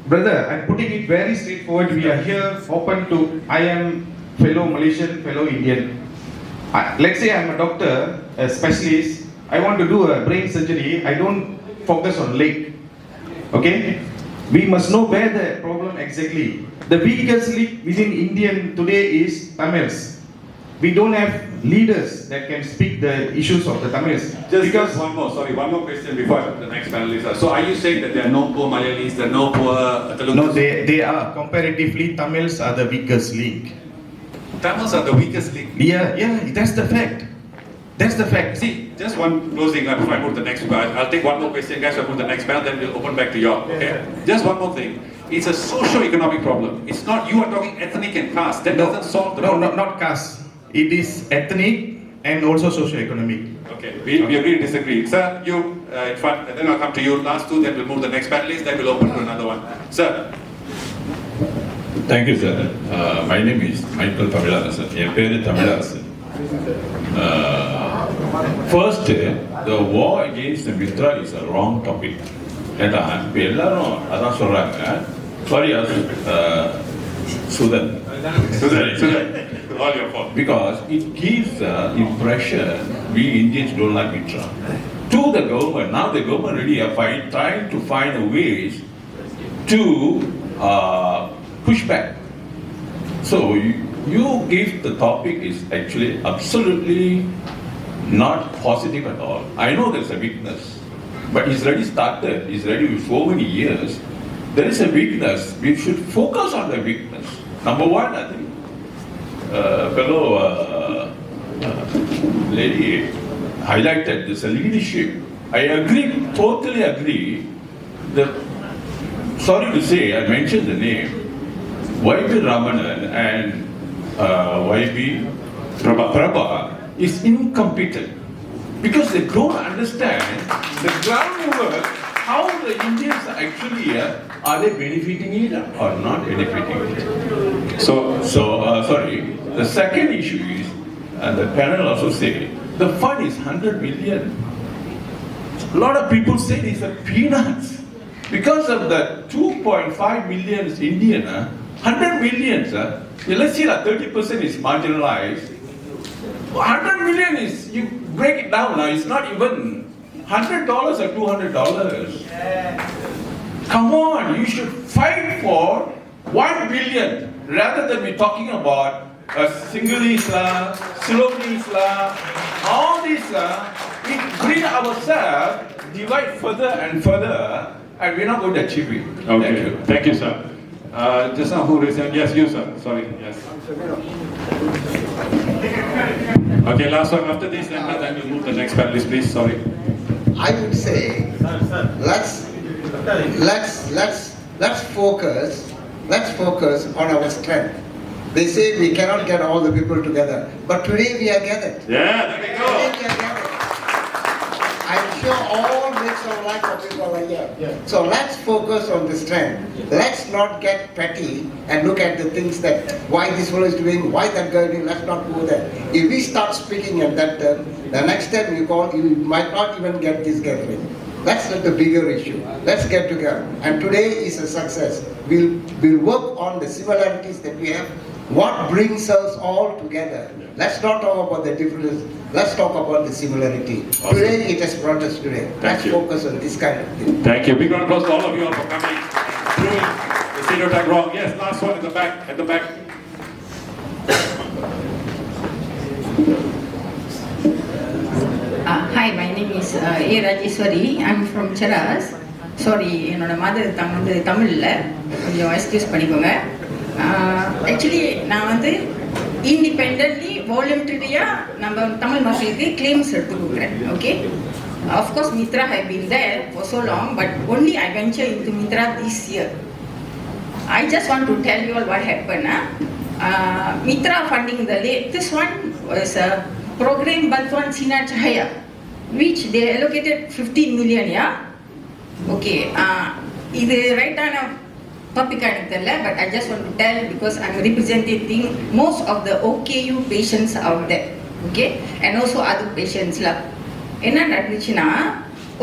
Brother, I'm putting it very straightforward. We are here open to, I am fellow Malaysian, fellow Indian. Let's say I'm a doctor, a specialist. I want to do a brain surgery. I don't focus on lake. Okay? We must know where the problem exactly. The weakest link within Indian today is Tamils. We don't have leaders that can speak the issues of the Tamils. Just one more question before the next panelist. So are you saying that there are no poor Malayalis, there are no poor Telugus? No, they are. Comparatively, Tamils are the weakest link. Tamils are the weakest link. Yeah, that's the fact. That's the fact. See, just one closing before I move to the next panel. I'll take one more question, guys, before the next panel, then we'll open back to you all. Okay? Just one more thing. It's a socio-economic problem. It's not, you are talking ethnic and caste. That doesn't solve the problem. No, not caste. It is ethnic and also socio-economic. Okay, we agree to disagree. Sir, you in front, and then I'll come to you. Last two, then we'll move to the next panelist, then we'll open to another one. Sir. Thank you, sir. My name is Michael Tamilarasan. என் பேரு Tamilarasan. First, the war against the Mitra is a wrong topic. ஏன்னா இப்போ எல்லாரும் அதான் சொல்றாங்க. Sorry, Sudan. All your fault. Because it gives the impression we Indians don't like Mitra. To the government, now the government really are trying to find a ways to push back. So you give the topic is actually absolutely not positive at all. I know there's a weakness, but it's already started. It's already with so many years. There is a weakness. We should focus on the weakness. Number one, I think, fellow lady highlighted this leadership. I agree, totally agree. Sorry to say, I mentioned the name. YB Ramanan and YB Prabha is incompetent because they don't understand the groundwork, how the Indians actually are they benefiting it or not benefiting it. So sorry. The second issue is, and the panel also say, the fund is 100 million. A lot of people say it's a peanuts. Because of the 2.5 million Indian, 100 million, let's say that 30% is marginalized. 100 million is, you break it down now, it's not even $100 or $200. Come on, you should fight for 1 billion rather than be talking about Sinhalese, Ceylonese, all these, we bring ourselves, divide further and further, and we're not going to achieve it. Okay. Thank you, sir. Just now who raised hand? Yes, you, sir. Sorry. Yes. Okay, last one. After this, then we'll move to the next panelist, please. Sorry. I would say, let's focus on our strength. They say we cannot get all the people together, but today we are gathered. Yeah, there we go. Today we are gathered. I'm sure all mix of life of people are here. So let's focus on the strength. Let's not get petty and look at the things that why this fellow is doing, why that guy is doing. Let's not go there. If we start speaking at that term, the next time you call, you might not even get this gathering. That's not the bigger issue. Let's get together. And today is a success. We'll work on the similarities that we have. What brings us all together? Let's not talk about the differences. Let's talk about the similarity. Awesome. Today it has brought us today. Let's focus on this kind of thing. Thank you. Big round of applause to all of you all for coming. Doing the stereotype wrong. Yes, last one at the back. At the back. Hi, my name is A. Rajeshwari. I'm from Cheras. Sorry, என்னோட mother வந்து தமிழ்ல கொஞ்சம் excuse பண்ணிக்கோங்க. Actually நான் வந்து independently வாலண்டரியாக நம்ம தமிழ் மக்களுக்கு claims எடுத்து கொடுக்குறேன். Okay, of course Mitra have been there for so long, but only I venture into Mitra this year. I just want to tell you all what happened. Mitra funding, the latest one was a program Bantuan Sinar Cahaya, which they allocated 15 million. Yeah, okay. This is right on a topic, but I just want to tell because I'm representing most of the OKU patients out there, okay, and also other patients la. என்ன நடந்துச்சுன்னா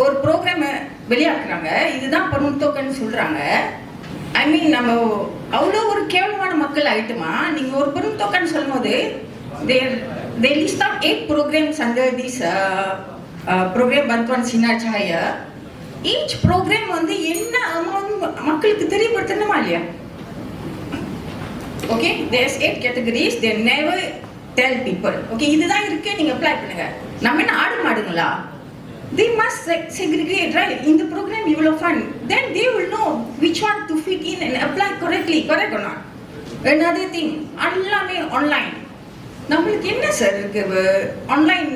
ஒரு program வெளியாக்குறாங்க, இதுதான் பருவத்தோக்கன்னு சொல்றாங்க. ஐ மீன் நம்ம அவ்வளோ ஒரு கேவலமான மக்கள் ஆயிட்டுமா? நீங்கள் ஒரு பெருந்தொகைன்னு சொல்லும் போது they list out 8 programs under this program Bantuan Sinar Cahaya, each program வந்து என்ன மக்களுக்கு தெரியப்படுத்தணுமா இல்லையா? Okay, there's 8 categories, they never tell people. Okay, இதுதான் இருக்கு, நீங்க அப்ளை பண்ணுங்க. நம்ம என்ன ஆடு மாடுங்களா? They must segregate, right? In the program you will find, then they will know which one to fit in and apply correctly, correct or not? Another thing, எல்லாமே online. நம்மளுக்கு என்ன சார் இருக்கு ஆன்லைன்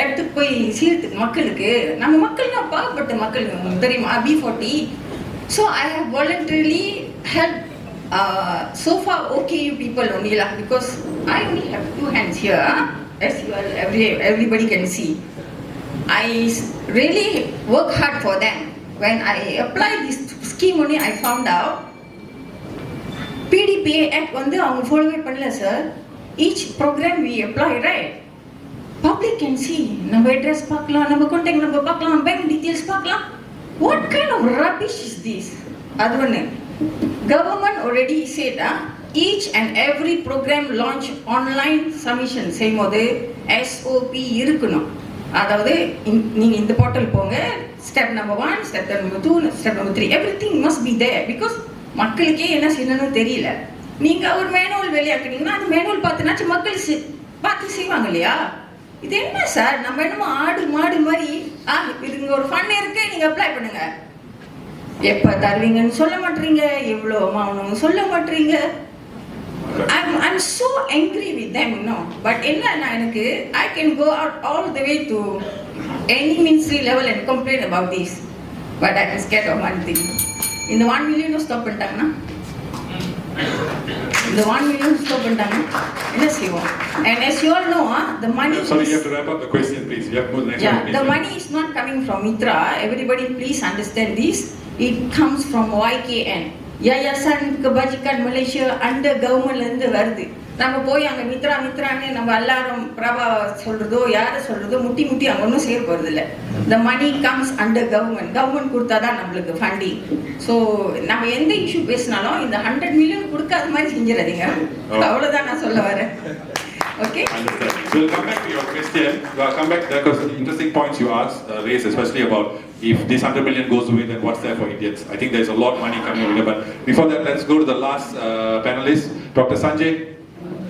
எடுத்துட்டு போய் சீர்த்துக்கு மக்களுக்கு? நம்ம மக்கள்னா பாவப்பட்ட மக்கள் தெரியுமா? B40. So I have voluntarily helped so far OKU people only lah, because I only have 2 hands here, as you all, everybody can see. I really work hard for them. When I applied this scheme only, I found out PDPA Act வந்து அவங்க ஃபாலோவே பண்ணல sir. Each program we apply, right? Public can see. நம்ம address பார்க்கலாம், நம்ம contact number பார்க்கலாம், bank details பார்க்கலாம். What kind of rubbish is this? அது ஒன்று. Government already said each and every program launch online submission செய்யும்போது SOP இருக்கணும். அதாவது நீங்க இந்த போர்ட்டல் போங்க, step number 1, step number 2, step number 3, everything must be there, because மக்களுக்கே என்ன செய்யணும்னு தெரியல. நீங்க ஒரு மேனுவல் வெளியாக்குனீங்கன்னா அந்த மேனுவல் பார்த்துனாச்சு மக்கள் பார்த்து செய்வாங்க இல்லையா? இது என்ன சார், நம்ம என்னமோ ஆடு மாடு மாதிரி இதுங்க ஒரு ஃபன் இருக்கு, நீங்க அப்ளை பண்ணுங்க, எப்ப தருவீங்கன்னு சொல்ல மாட்டீங்க, எவ்வளோ அமௌண்ட் சொல்ல மாட்டீங்க. I'm so angry with them, no. But என்னன்னா எனக்கு I can go out all the way to any ministry level and complain about this. But I am scared of one thing. இந்த 1 million ஸ்டாப் பண்ணிட்டாங்கன்னா, இந்த 1 million stop பண்ணிட்டாங்கன்னா என்ன செய்வோம்? And as you all know, the money sorry, you have to wrap up the question, please. You have to go to the next one, please. The money is not coming from Mitra. Everybody please understand this. It comes from YKN. Yayasan Kebajikan Malaysia under government இருந்து வருது. நம்ம போய் அங்க மித்ரான்னு நம்ம எல்லாரும் பிரபா சொல்றதோ யார சொல்றதோ முட்டி அங்க ஒன்றும் சேர போறது இல்லை. The money comes under government. Government கொடுத்தாதான் நம்மளுக்கு ஃபண்டிங். ஸோ நம்ம எந்த இஷ்யூ பேசினாலும் இந்த 100 million கொடுக்காத மாதிரி செஞ்சிடாதீங்க. அவ்வளவுதான் நான் சொல்ல வரேன். Okay. Understand. We'll come back to your question. We'll come back because interesting points you asked, raised, especially about if this 100 million goes away, then what's there for Indians? I think there's a lot of money coming over there. But before that, let's go to the last panelist, Dr. Sanjay.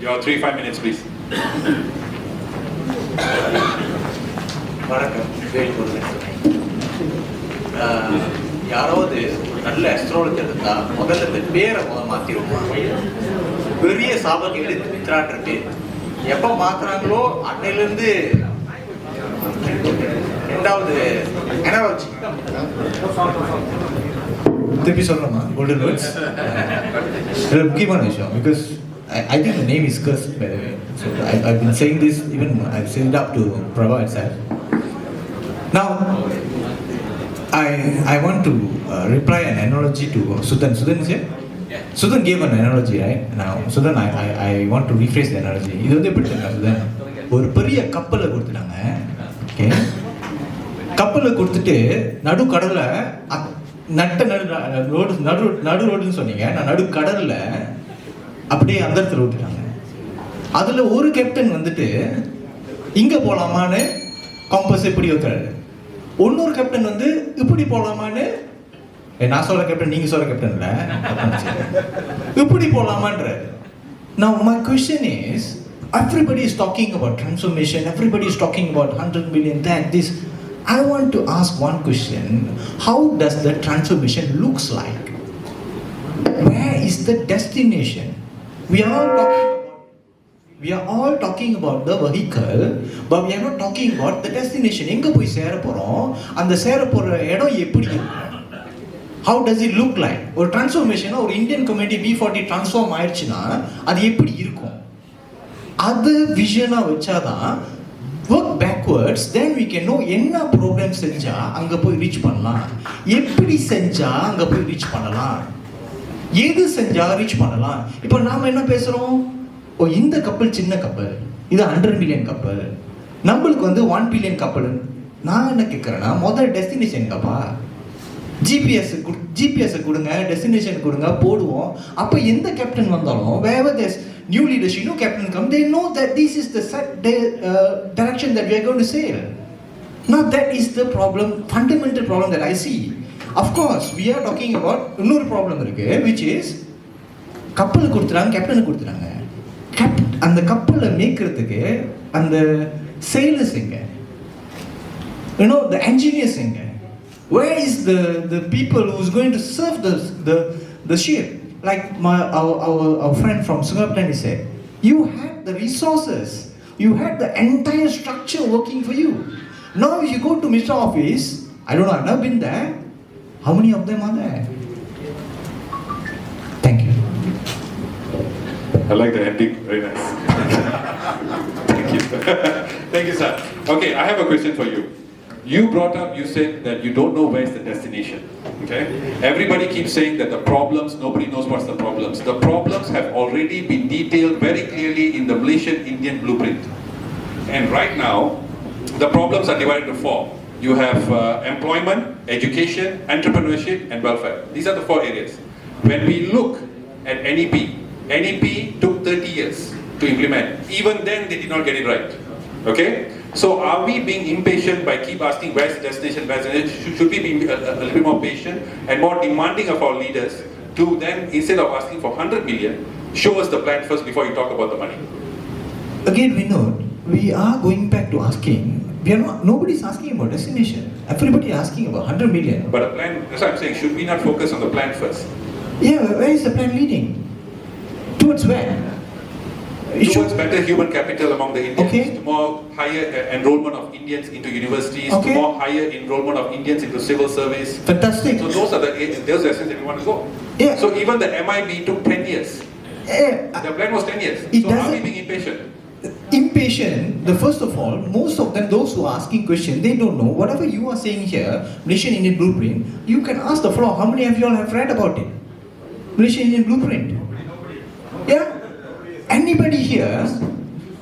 Your 3-5 minutes, please. வணக்கம். யாராவது ஒரு நல்ல astrologer இருந்தா முதல்ல இந்த பேரை மாத்திருவாங்க. பெரிய சாபம் எடுத்து மித்ரான்ற பேர் எப்ப மாத்துறாங்களோ அன்னையிலிருந்து ரெண்டாவது எனர்ஜி திருப்பி சொல்லலாமா? கோல்டன் வேர்ட்ஸ் இது முக்கியமான விஷயம். Because I think the name is cursed, by the way. So I've been saying this, even I've said it up to Prabha itself. Now, I want to reply an analogy to Sudan. Sudan is here? Sudan gave an analogy, right? Now, Sudan, I want to rephrase the analogy. இது வந்து எப்படி தெரியுமா Sudan? ஒரு பெரிய கப்பலை கொடுத்துட்டாங்க. Okay, கப்பலை கொடுத்துட்டு நடு கடல்ல நடு ரோடுன்னு சொன்னீங்க, நான் நடு கடல்ல அப்படியே அந்த இடத்துல விட்டுட்டாங்க. அதுல ஒரு கேப்டன் வந்துட்டு இங்க போலாமான்னு காம்பஸ் இப்படி வைக்கிறாரு, இன்னொரு கேப்டன் வந்து இப்படி போலாமான்னு, நான் சொல்ற கேப்டன் நீங்க சொல்ற கேப்டன் இல்ல, இப்படி போலாமான்றாரு. Now my question is, everybody is talking about transformation, everybody is talking about 100 million, that, this. I want to ask one question. How does the transformation looks like? Where is the destination? We are all talking about the vehicle, but we are not talking about the destination. எங்க போய் சேர போறோம், அந்த சேர போற இடம் எப்படி இருக்கும்? How does it look like? ஒரு transformation, ஒரு இந்தியன் கம்யூனிட்டி B40 டிரான்ஸ்ஃபார்ம் ஆயிடுச்சுன்னா அது எப்படி இருக்கும்? அது விஷனா வச்சாதான் work backwards, then we can know என்ன ப்ரோக்ராம் செஞ்சா அங்க போய் ரீச் பண்ணலாம், எப்படி செஞ்சா அங்க போய் ரீச் பண்ணலாம், எது செஞ்சா ரீச் பண்ணலாம். இப்போ நாம என்ன பேசுறோம், இந்த கப்பல் சின்ன கப்பல், இது 100 மில்லியன் கப்பல், நம்மளுக்கு வந்து 1 பில்லியன் கப்பல். நான் என்ன கேட்கறேன்னா, முதல் டெஸ்டினேஷன் கப்பா, ஜிபிஎஸ் கொடுங்க, டெஸ்டினேஷன் கொடுங்க, போடுவோம். அப்போ எந்த கேப்டன் வந்தாலும் wherever there's new leadership, new captain come, they know that this is the direction that we are going to sail. Now that is the problem, fundamental problem that I see. Of course, we are talking about இன்னொரு problem இருக்கு, which is கப்பல் கொடுத்துறாங்க, captain கொடுத்துறாங்க. அந்த கப்பலை மேய்க்கிறதுக்கு அந்த sailors எங்க? You know, the engineers எங்க? Where is the people who's going to serve the ship? Like our friend from Singapore said, you had the resources, you had the entire structure working for you. Now if you go to Mr. Office, I don't know, I've never been there. How many of them are there? Thank you. I like the ending, very nice. Thank you. Thank you, sir. Okay, I have a question for you. You brought up, you said that you don't know where's the destination. Okay? Everybody keeps saying that the problems, nobody knows what's the problems. The problems have already been detailed very clearly in the Malaysian Indian blueprint. And right now, the problems are divided into 4. You have employment, education, entrepreneurship, and welfare. These are the 4 areas. When we look at NEP took 30 years to implement. Even then, they did not get it right. Okay? So are we being impatient by keep asking where's the destination, where's the destination? Should we be a little bit more patient and more demanding of our leaders to then, instead of asking for 100 million, show us the plan first before you talk about the money? Again, we are going back to asking. Nobody's asking about destination. Everybody is asking about 100 million. But a plan, that's what I'm saying, should we not focus on the plan first? Yeah, where is the plan leading? Towards where? Towards better human capital among the Indians, okay. To more higher enrollment of Indians into universities, okay. To more higher enrollment of Indians into civil service. Fantastic. So those are the essence that we want to go. Yeah. So even the MIB took 10 years. Yeah. The plan was 10 years. So are we being impatient? Impatient, first of all, most of them, those who are asking questions, they don't know. Whatever you are saying here, Malaysian Indian blueprint, you can ask the floor, how many of you all have read about it? Malaysian Indian blueprint. Yeah? Anybody here,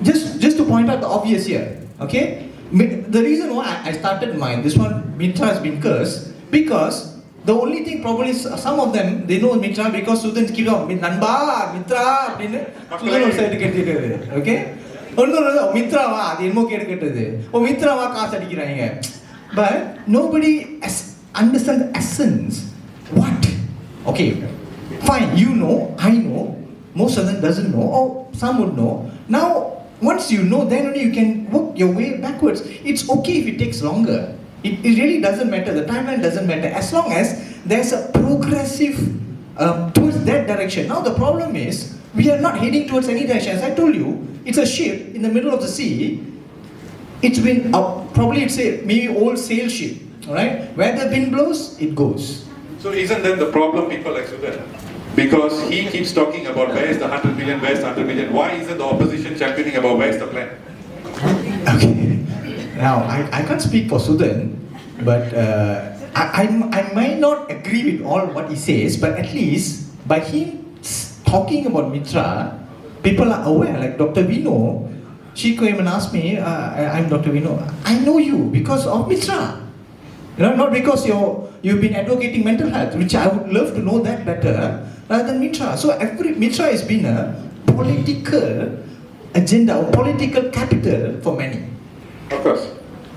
just to point out the obvious here, okay? The reason why I started mine, this one, Mitra has been cursed, because the only thing probably is some of them, they know Mitra because students keep on, Nanba, Mitra, okay? Mitra va, Mitra va kaas adikiranga. But nobody understands the essence. What? Okay, fine, you know, I know, most of them doesn't know, or some would know. Now, once you know, then only you can work your way backwards. It's okay if it takes longer. It really doesn't matter, the timeline doesn't matter, as long as there's a progressive towards that direction. Now the problem is, we are not heading towards any direction. As I told you, it's a ship in the middle of the sea. It's been, probably it's a maybe old sail ship, alright? Where the wind blows, it goes. So isn't then the problem people like Sudan? Because he keeps talking about where is the 100 million, where's the 100 million. Why isn't the opposition championing about where's the plan? Okay. Now, I can't speak for Sudan, but I might not agree with all what he says, but at least by him talking about Mitra, people are aware. Like Dr. Vino, she came and asked me, I'm Dr. Vino, I know you because of Mitra. You know, not because you've been advocating mental health, which I would love to know that better, rather than Mitra. So Mitra has been a political agenda, or political capital for many. Of course.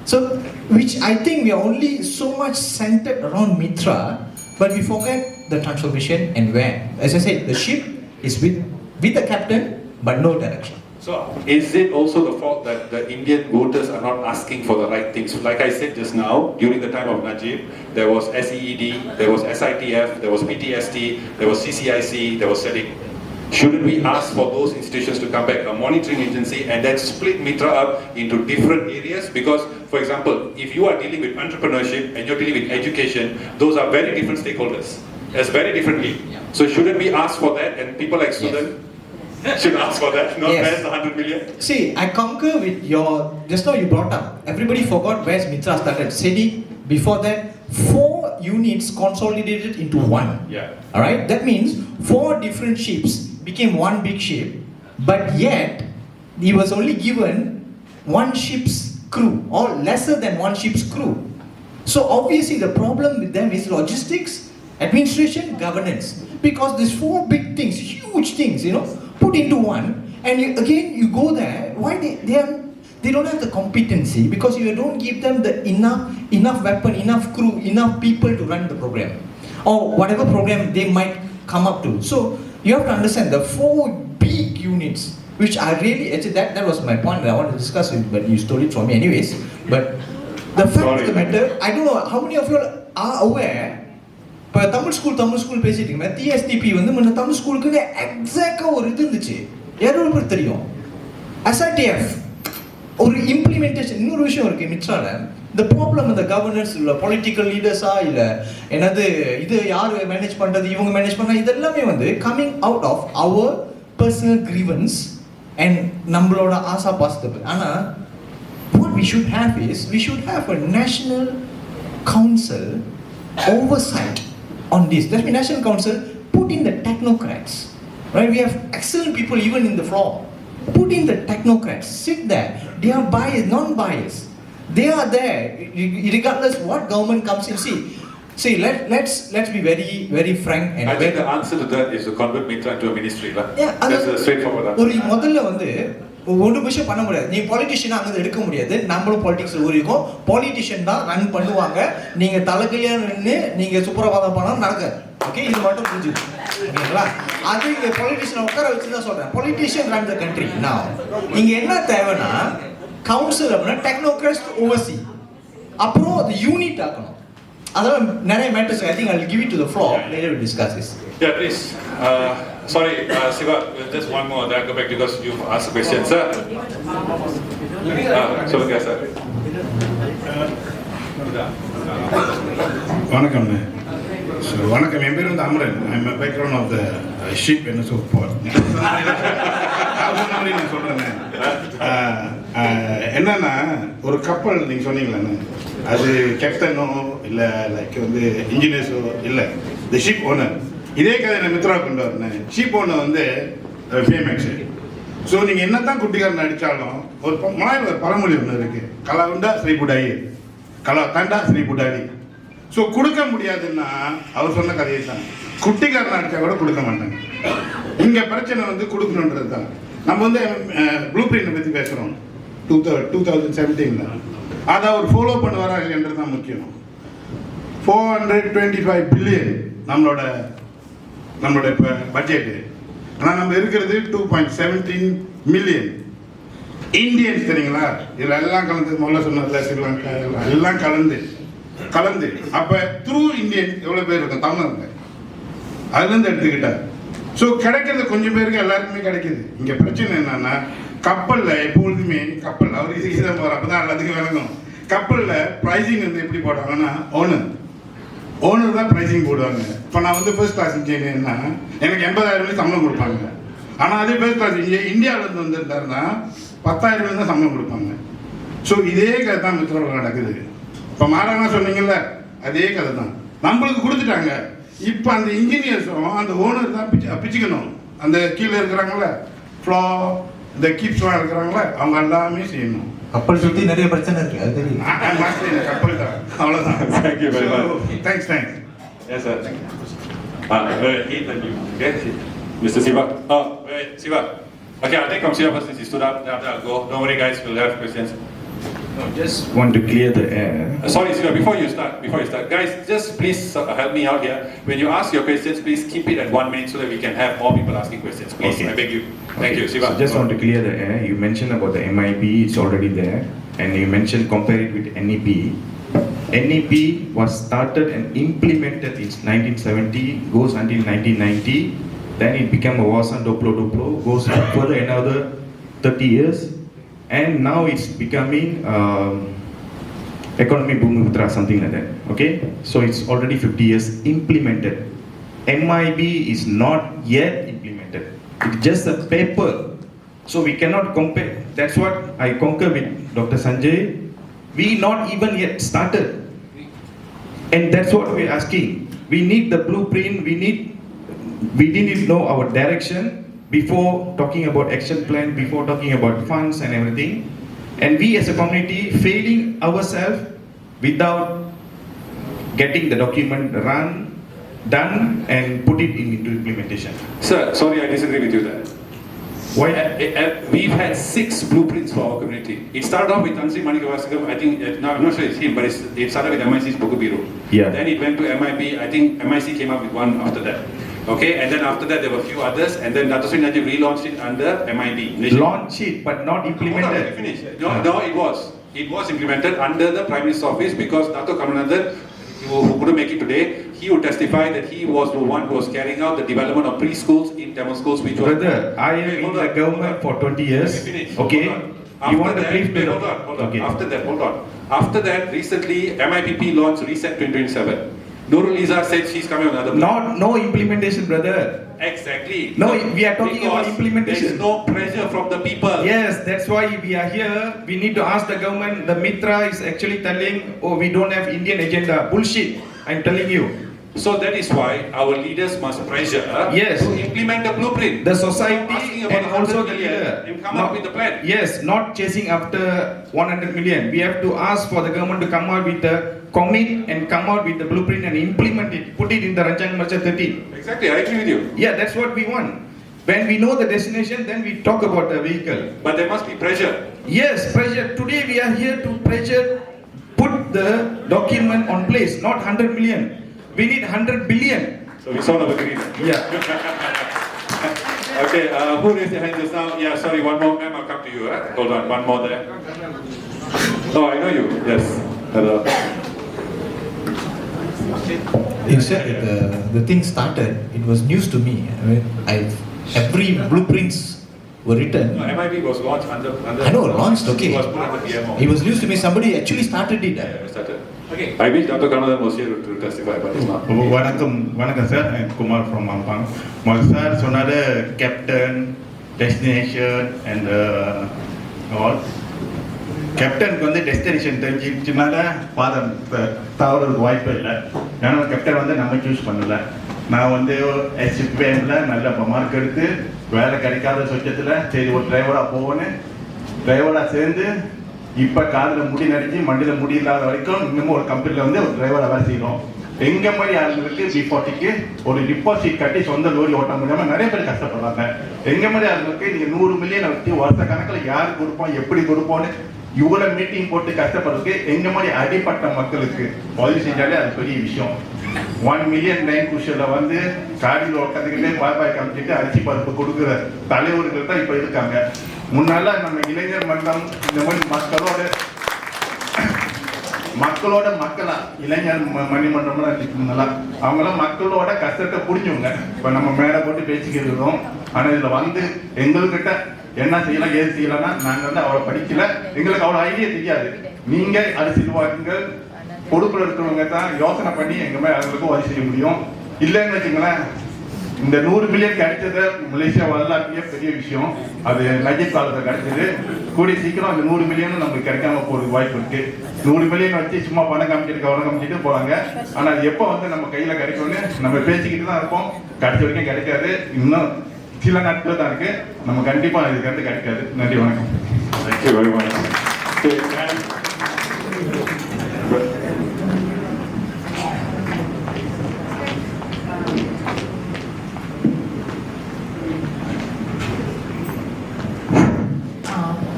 So, which I think we are only so much centered around Mitra, but we forget the transformation and where. As I said, the ship is with the captain, but no direction. So, is it also the fault that the Indian voters are not asking for the right things? Like I said just now, during the time of Najib, there was SEED, there was SITF, there was PTSD, there was CCIC, there was SEDIC. Shouldn't we ask for those institutions to come back, a monitoring agency, and then split Mitra up into different areas? Because, for example, if you are dealing with entrepreneurship and you're dealing with education, those are very different stakeholders. It's very differently. So shouldn't we ask for that? And people like Sudan should ask for that, not where's the 100 million? See, I concur with just now you brought up, everybody forgot where's Mitra started. SEDIC, before that, 4 units consolidated into one. Yeah. Alright, that means 4 different ships became one big ship, but yet he was only given 1 ship's crew, or lesser than 1 ship's crew. So obviously the problem with them is logistics, administration, governance. Because these 4 big things, huge things, put into one, and you go there, why they don't have the competency because you don't give them the enough weapon, enough crew, enough people to run the program or whatever program they might come up to. So you have to understand the 4 big units, which I really, actually that was my point that I want to discuss with, but you stole it from me anyways. But the fact of the matter, I don't know how many of you are aware. இப்போ Tamil school பேசிட்டு இருக்கேன். TSTP வந்து முன்ன தமிழ் ஸ்கூலுக்கு எக்ஸாக்டாக ஒரு இது இருந்துச்சு. எவ்வளோ பேர் தெரியும்? SITF ஒரு இம்ப்ளிமெண்டேஷன். இன்னொரு விஷயம் இருக்கு மித்ரால. The problem இந்த கவர்னர்ஸ் இல்லை பொலிட்டிக்கல் லீடர்ஸா இல்லை என்னது இது யார் மேனேஜ் பண்ணுறது இவங்க மேனேஜ் பண்ண இதெல்லாமே வந்து coming out of our personal grievance and நம்மளோட ஆசா பாசிட்டிவ். ஆனால் what we should have is we should have a national council oversight on this. Let me national council put in the technocrats, right? We have excellent people even in the floor. Put in the technocrats, sit there. They are biased, non-biased. They are there regardless what government comes in. See, let's be very frank and I think the answer to that is to convert Mitra into a ministry lah. Yeah, that's a straightforward answer. ஒரு முதல்ல வந்து ஒரு விஷயம் பண்ண முடியாது. நீ பாலிட்டிஷியனா அங்கே எடுக்க முடியாது. நம்மளும் பாலிடிக்ஸ்ல ஊறிக்கும். பாலிட்டிஷியன் தான் ரன் பண்ணுவாங்க. நீங்க தலைகையா நின்று நீங்க சுப்ரபாதம் பண்ணாலும் நடக்காது. ஓகே, இது மட்டும் புரிஞ்சுது. ஓகேங்களா? அது இங்க பாலிட்டிஷியனை உட்கார வச்சு தான் சொல்றேன். Politician run the country. நான் இங்க என்ன தேவைன்னா கவுன்சில் அப்படின்னா டெக்னோக்ராட்ஸ் ஓவர்சி, அப்புறம் அது யூனிட் ஆக்கணும். அதெல்லாம் நிறைய matters. I think I'll give it to the floor. Later we'll discuss this. Yeah, please. Sorry, Siva, just one more. Then I'll go back because you've asked a question, sir. சொல்லுங்க sir. வணக்கம். வணக்கம், என் பேர் வந்து Amaran. I'm background of the ship என்ன சோப்பார். நான் சொல்றேன் என்னன்னா ஒரு கப்பல் நீங்க சொன்னீங்களே அது கேப்டனோ இல்லை லைக் வந்து இன்ஜினியர்ஸோ இல்லை, த ஷிப் ஓனர். இதே கதை நான் மித்ரா கொண்டு வரேன். ஷிப் ஓனர் வந்து ஃபேமஸ். ஸோ நீங்கள் என்ன தான் குட்டிக்காரன் அடித்தாலும் ஒரு மலையில் ஒரு பழமொழி ஒன்று இருக்குது, கலா உண்டா ஸ்ரீ புடாயி, கலா தாண்டா ஸ்ரீ புடாயி. ஸோ கொடுக்க முடியாதுன்னா அவர் சொன்ன கதையை தான். குட்டிக்காரன் அடித்தா கூட கொடுக்க மாட்டாங்க. இங்கே பிரச்சனை வந்து கொடுக்கணுன்றது தான். நம்ம வந்து ப்ளூ பிரிண்டை பற்றி பேசுகிறோம் 2017. அதை அவர் ஃபாலோ பண்ணுவாரா இல்லைன்றது தான் முக்கியம். 425 பில்லியன் நம்மளோட இப்போ பட்ஜெட்டு. ஆனால் நம்ம இருக்கிறது 2.17 மில்லியன் இந்தியன்ஸ். தெரியுங்களா? இதில் எல்லாம் கலந்து முதல்ல சொன்னதில்ல ஸ்ரீலங்கா எல்லாம் கலந்து அப்போ த்ரூ இந்தியன் எவ்வளோ பேர் இருக்கும் தமிழ்நாட்டில் அதுலேருந்து எடுத்துக்கிட்டார். ஸோ கிடைக்கிறது கொஞ்சம் பேருக்கு எல்லாருக்குமே கிடைக்கிது. இங்கே பிரச்சனை என்னன்னா கப்பலில் எப்பொழுதுமே கப்பல் அவர் இதுக்கு தான் போகிறார். அப்போ தான் எல்லாத்துக்கும் விளங்கும். கப்பலில் ப்ரைஸிங் வந்து எப்படி போடுவாங்கன்னா ஓனர் தான் ப்ரைஸிங் போடுவாங்க. இப்போ நான் வந்து ஃபர்ஸ்ட் கிளாஸ் இன்ஜினியர்னா எனக்கு 80,000 சம்பளம் கொடுப்பாங்க. ஆனால் அதே ஃபர்ஸ்ட் கிளாஸ் இந்தியாவிலேருந்து வந்துருந்தாருன்னா 10,000 தான் சம்பளம் கொடுப்பாங்க. ஸோ இதே கதை தான் மித்ராவில் நடக்குது. இப்போ மாறானா சொன்னீங்கல்ல, அதே கதை தான் நம்மளுக்கு கொடுத்துட்டாங்க. இப்போ அந்த இன்ஜினியர்ஸும் அந்த ஓனர் தான் பிச்சுக்கணும். அந்த கீழே இருக்கிறாங்கள ஃப்ளோ இந்த கீப்ஸ்லாம் இருக்கிறாங்களே அவங்க எல்லாமே செய்யணும். கப்பல் சுற்றி நிறைய பிரச்சனை இருக்கு, அது தெரியும். கப்பல் தான், அவ்வளோதான். Thank you very much. Thanks. Yes, sir. Mr. Siva. Wait, Siva. Okay, I'll take from Siva first since he stood up. Then after I'll go. Don't worry, guys. We'll have questions. No, just want to clear the air. Sorry, Siva. Before you start, guys, just please help me out here. When you ask your questions, please keep it at 1 minute so that we can have more people asking questions. Please, okay. I beg you. Thank you, Siva. So just want to clear the air. You mentioned about the MIB. It's already there, and you mentioned compare it with NEP. NEP was started and implemented in 1970, goes until 1990. Then it became a Wasan Doplo, goes further another 30 years. And now it's becoming economic boom mitra, something like that. Okay, so it's already 50 years implemented. MIB is not yet implemented. It's just a paper, so we cannot compare. That's what I concur with Dr. Sanjay. We not even yet started, and that's what we're asking. We need the blueprint. We didn't know our direction before talking about action plan, before talking about funds and everything. And we as a community failing ourselves without getting the document done and put it into implementation. Sir, sorry, I disagree with you there. Why? We've had 6 blueprints for our community. It started off with Tansri Manikavasikam, I think, I'm not sure it's him, but it started with MIC's Boku Biro. Yeah. Then it went to MIB, I think MIC came up with one after that. Okay, and then after that there were a few others, and then Dato Sri Najib relaunched it under MIB. Launch it, but not implemented. Let me finish. No, it was. It was implemented under the Prime Minister's office because Dato Karunanan, who couldn't make it today, he would testify that he was the one who was carrying out the development of preschools in Tamil schools, which was... Brother, I am in the government for 20 years. Okay? You want to brief me? Hold on. Okay. After that, recently, MIPP launched Reset 2027. Nurul Izzah said she's coming on another plan. No implementation, brother. Exactly. No, we are talking about implementation. There's no pressure from the people. Yes, that's why we are here. We need to ask the government. The Mitra is actually telling, oh, we don't have Indian agenda. Bullshit, I'm telling you. So that is why our leaders must pressure to implement the blueprint. The society and also the leader. And come up with the plan. Yes, not chasing after 100 million. We have to ask for the government to come out with the commit and come out with the blueprint and implement it. Put it in the Ranchang Marcha 13. Exactly, I agree with you. Yeah, that's what we want. When we know the destination, then we talk about the vehicle. But there must be pressure. Yes, pressure. Today we are here to pressure, put the document on place, not 100 million. We need 100 billion. So we sort of agree. Yeah. Okay, who raised their hand just now? Yeah, sorry, one more. Ma'am, I'll come to you. Hold on, one more there. Oh, I know you. Yes. Hello. You said that the thing started, it was news to me. I mean, every blueprints were written. No, MIB was launched under I know, launched, okay. It was put under PMO. It was news to me, somebody actually started it. Yeah, started. Okay. I wish Dr. Karunanan was here to testify, but he's not. வணக்கம் sir Kumar from Ampang sir சொன்னாரு captain destination and all கேப்டனுக்கு வந்து destination தெரிஞ்சிச்சுனால பாதம் தவறதுக்கு வாய்ப்பு இல்லை ஏன்னா captain வந்து நம்ம சூஸ் பண்ணல நான் வந்து எஸ்பிஎம்ல நல்ல மார்க் எடுத்து வேலை கிடைக்காத சொச்சத்தில் சரி ஒரு டிரைவராக போவேன்னு டிரைவராக சேர்ந்து இப்போ காதில் முடி நடிச்சு மண்டியில் முடி இல்லாத வரைக்கும் இன்னமும் ஒரு கம்பெனியில் வந்து ஒரு டிரைவராக வேலை செய்யணும் எங்க மாதிரி ஆளுங்களுக்கு B40க்கு ஒரு டிபாசிட் கட்டி சொந்த லோரி ஓட்ட முடியாம நிறைய பேர் கஷ்டப்படுறாங்க எங்க மாதிரி ஆளுங்களுக்கு நீங்க 100 மில்லியன் வச்சு வருஷ கணக்கில் யாரு கொடுப்போம் எப்படி கொடுப்போம்னு இவ்வளவு மீட்டிங் போட்டு கஷ்டப்படுறதுக்கு எங்க மாதிரி அடிப்பட்ட மக்களுக்கு உதவி செஞ்சாலே அது பெரிய விஷயம் 1 மில்லியன் லைன் குஷில வந்து காடியில் உட்காந்துக்கிட்டே பாய் காமிச்சிட்டு அரிசி பருப்பு கொடுக்குற தலைவர்கள் தான் இப்ப இருக்காங்க முன்னால நம்ம இளைஞர் மன்றம் இந்த மாதிரி மக்களோட மக்களா இளைஞர் மணிமன்றம்லாம் இருக்குங்களா அவங்களாம் மக்களோட கஷ்டத்தை புரிஞ்சவங்க இப்ப நம்ம மேல போட்டு பேசிக்கிட்டு இருக்கோம் ஆனா இதுல வந்து எங்ககிட்ட என்ன செய்யலாம் ஏது செய்யலாம்னா நாங்க வந்து அவ்வளவு படிக்கல எங்களுக்கு அவ்வளவு ஐடியா தெரியாது நீங்க அரசியல்வாதிகள் பொறுப்புல இருக்கிறவங்க தான் யோசனை பண்ணி எங்க மேல அவங்களுக்கு உதவி செய்ய முடியும் இல்லைன்னு வச்சுங்களேன் இந்த 100 மில்லியன் கிடைச்சது மலேசியா வரலாற்றுலயே பெரிய விஷயம் அது நஜீப் காலத்தில் கிடைச்சது கூடிய சீக்கிரம் அந்த 100 மில்லியனும் நமக்கு கிடைக்காம போறதுக்கு வாய்ப்பு இருக்கு 100 மில்லியன் வச்சு சும்மா பணம் காமிச்சிட்டு போறாங்க ஆனா அது எப்போ வந்து நம்ம கையில கிடைக்கும்னு நம்ம பேசிக்கிட்டு தான் இருப்போம் கிடைச்ச வரைக்கும் கிடைக்காது இன்னும் சில நாட்கள் தான் இருக்கு நம்ம கண்டிப்பா இதுக்கு வந்து கிடைக்காது நன்றி வணக்கம் Thank you very much.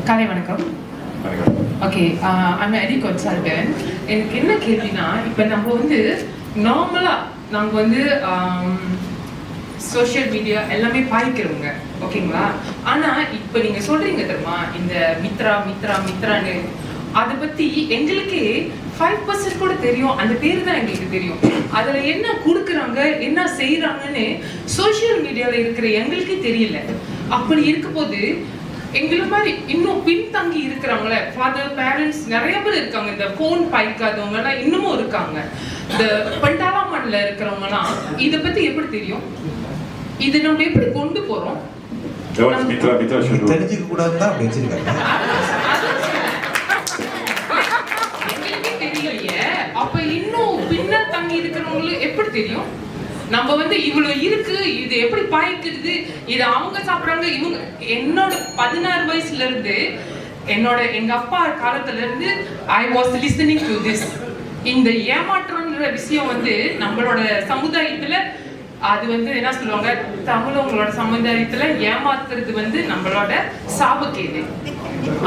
காலை வணக்கம். Okay, I'm an consultant. எனக்கு என்ன கேள்வினா இப்போ நம்ம வந்து நார்மலா நாங்கள் வந்து சோஷியல் மீடியா எல்லாமே பாய்க்கிறவங்க ஓகேங்களா ஆனா இப்போ நீங்க சொல்றீங்க தெரியுமா இந்த மித்ரான்னு அதை பத்தி எங்களுக்கு 5% கூட தெரியும் அந்த பேர் தான் எங்களுக்கு தெரியும் அதுல என்ன கொடுக்குறாங்க என்ன செய்யறாங்கன்னு சோஷியல் மீடியால இருக்கிற எங்களுக்கே தெரியல அப்படி இருக்கும்போது எங்களை மாதிரி இன்னும் பின்தங்கி இருக்கிறாங்களே ஃபாதர் பேரண்ட்ஸ் நிறைய பேர் இருக்காங்க இந்த போன் பாய்க்காதவங்க எல்லாம் இன்னமும் இருக்காங்க இந்த பண்டாலாமன்ல இருக்கிறவங்கலாம் இதை பத்தி எப்படி தெரியும் இது நம்ம எப்படி கொண்டு போறோம் தெரிஞ்சுக்க கூடாதுதான் அப்படி வச்சிருக்காங்க தெரியலையே அப்ப இன்னும் பின்ன தங்கி இருக்கிறவங்களுக்கு எப்படி தெரியும் நம்ம வந்து இவ்வளவு இருக்கு இது எப்படி பாய்க்கிறது இது அவங்க சாப்பிடுறாங்க இவங்க என்னோட 16 வயசுல இருந்து எங்க அப்பா காலத்துல இருந்து I was listening to this இந்த ஏமாற்றம்ன்ற விஷயம் வந்து நம்மளோட சமுதாயத்துல அது வந்து என்ன சொல்லுவாங்க, தமிழவங்களோட சமுதாயத்துல ஏமாத்துறது வந்து நம்மளோட சாபக்கேது.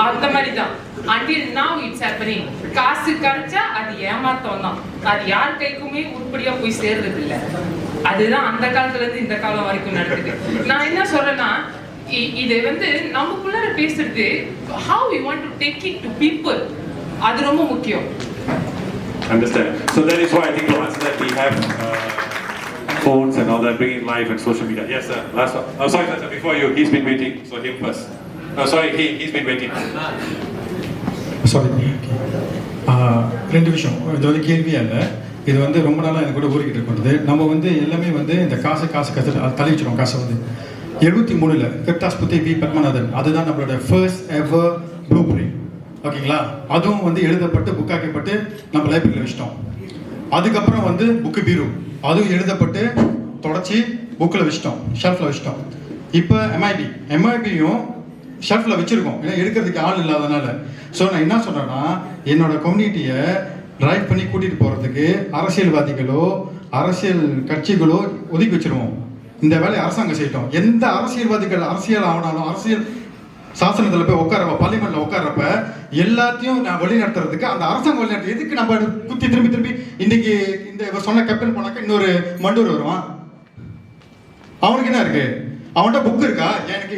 அந்த மாதிரி தான் until now it's happening. காசு கிடைச்சா அது ஏமாத்தம் தான், அது யார் கைக்குமே உருப்படியா போய் சேர்றது இல்லை. அதுதான் அந்த காலத்துல இருந்து இந்த காலம் வரைக்கும் நடக்குது. நான் என்ன சொல்றேன்னா, இது வந்து நமக்குள்ளார பேசுறது how we want to take it to people, அது ரொம்ப முக்கியம். Understand. So that is why I think to answer that we have phones and all that, bringing live and social media. Yes, sir. Last one. Oh, sorry, sir. Before you, he's been waiting. So him first. Oh, sorry, he's been waiting. Sorry, ரெண்டு விஷயம். இது வந்து கேள்வியே இல்லை, இது வந்து ரொம்ப நாளாக எனக்கு கூட ஊறிக்கிட்டு இருக்கிறது. நம்ம வந்து எல்லாமே வந்து இந்த காசு தள்ளி வச்சிடும். காசை வந்து 73 கிருத்தாஸ்பதி வி பத்மநாதன், அதுதான் நம்மளோட ஃபர்ஸ்ட் எவர் ப்ளூ பிரிண்ட். ஓகேங்களா? அதுவும் வந்து எழுதப்பட்டு புக்காக்கப்பட்டு நம்ம லைப்ரரியில் வச்சிட்டோம். அதுக்கப்புறம் வந்து புக்கு பீரோ, அதுவும் எழுதப்பட்டு தொடச்சி புக்கில் வச்சிட்டோம், ஷெல்ஃபில் வச்சிட்டோம். இப்போ எம்ஐபியும் ஷெல்ஃபில் வச்சுருக்கோம், ஏன்னா எடுக்கிறதுக்கு ஆள் இல்லாதனால. ஸோ நான் என்ன சொல்கிறேன்னா, என்னோட கம்யூனிட்டியை ட்ரைவ் பண்ணி கூட்டிகிட்டு போகிறதுக்கு அரசியல்வாதிகளோ அரசியல் கட்சிகளோ ஒதுக்கி வச்சுருவோம். இந்த வேலையை அரசாங்கம் செய்யட்டும். எந்த அரசியல்வாதிகள் அரசியல் ஆனாலும், அரசியல் சாசனத்தில் போய் உட்காரப்ப, பார்லிமெண்ட்ல உட்காரப்ப எல்லாத்தையும் நான் வழிநடத்துறதுக்கு அந்த அரசாங்கம் வழிநடத்து. எதுக்கு நம்ம குத்தி திரும்பி இன்னைக்கு இந்த சொன்ன கேப்டன் போனாக்க இன்னொரு மண்டூர் வருவான், அவனுக்கு என்ன இருக்கு? அவன்கிட்ட புக் இருக்கா?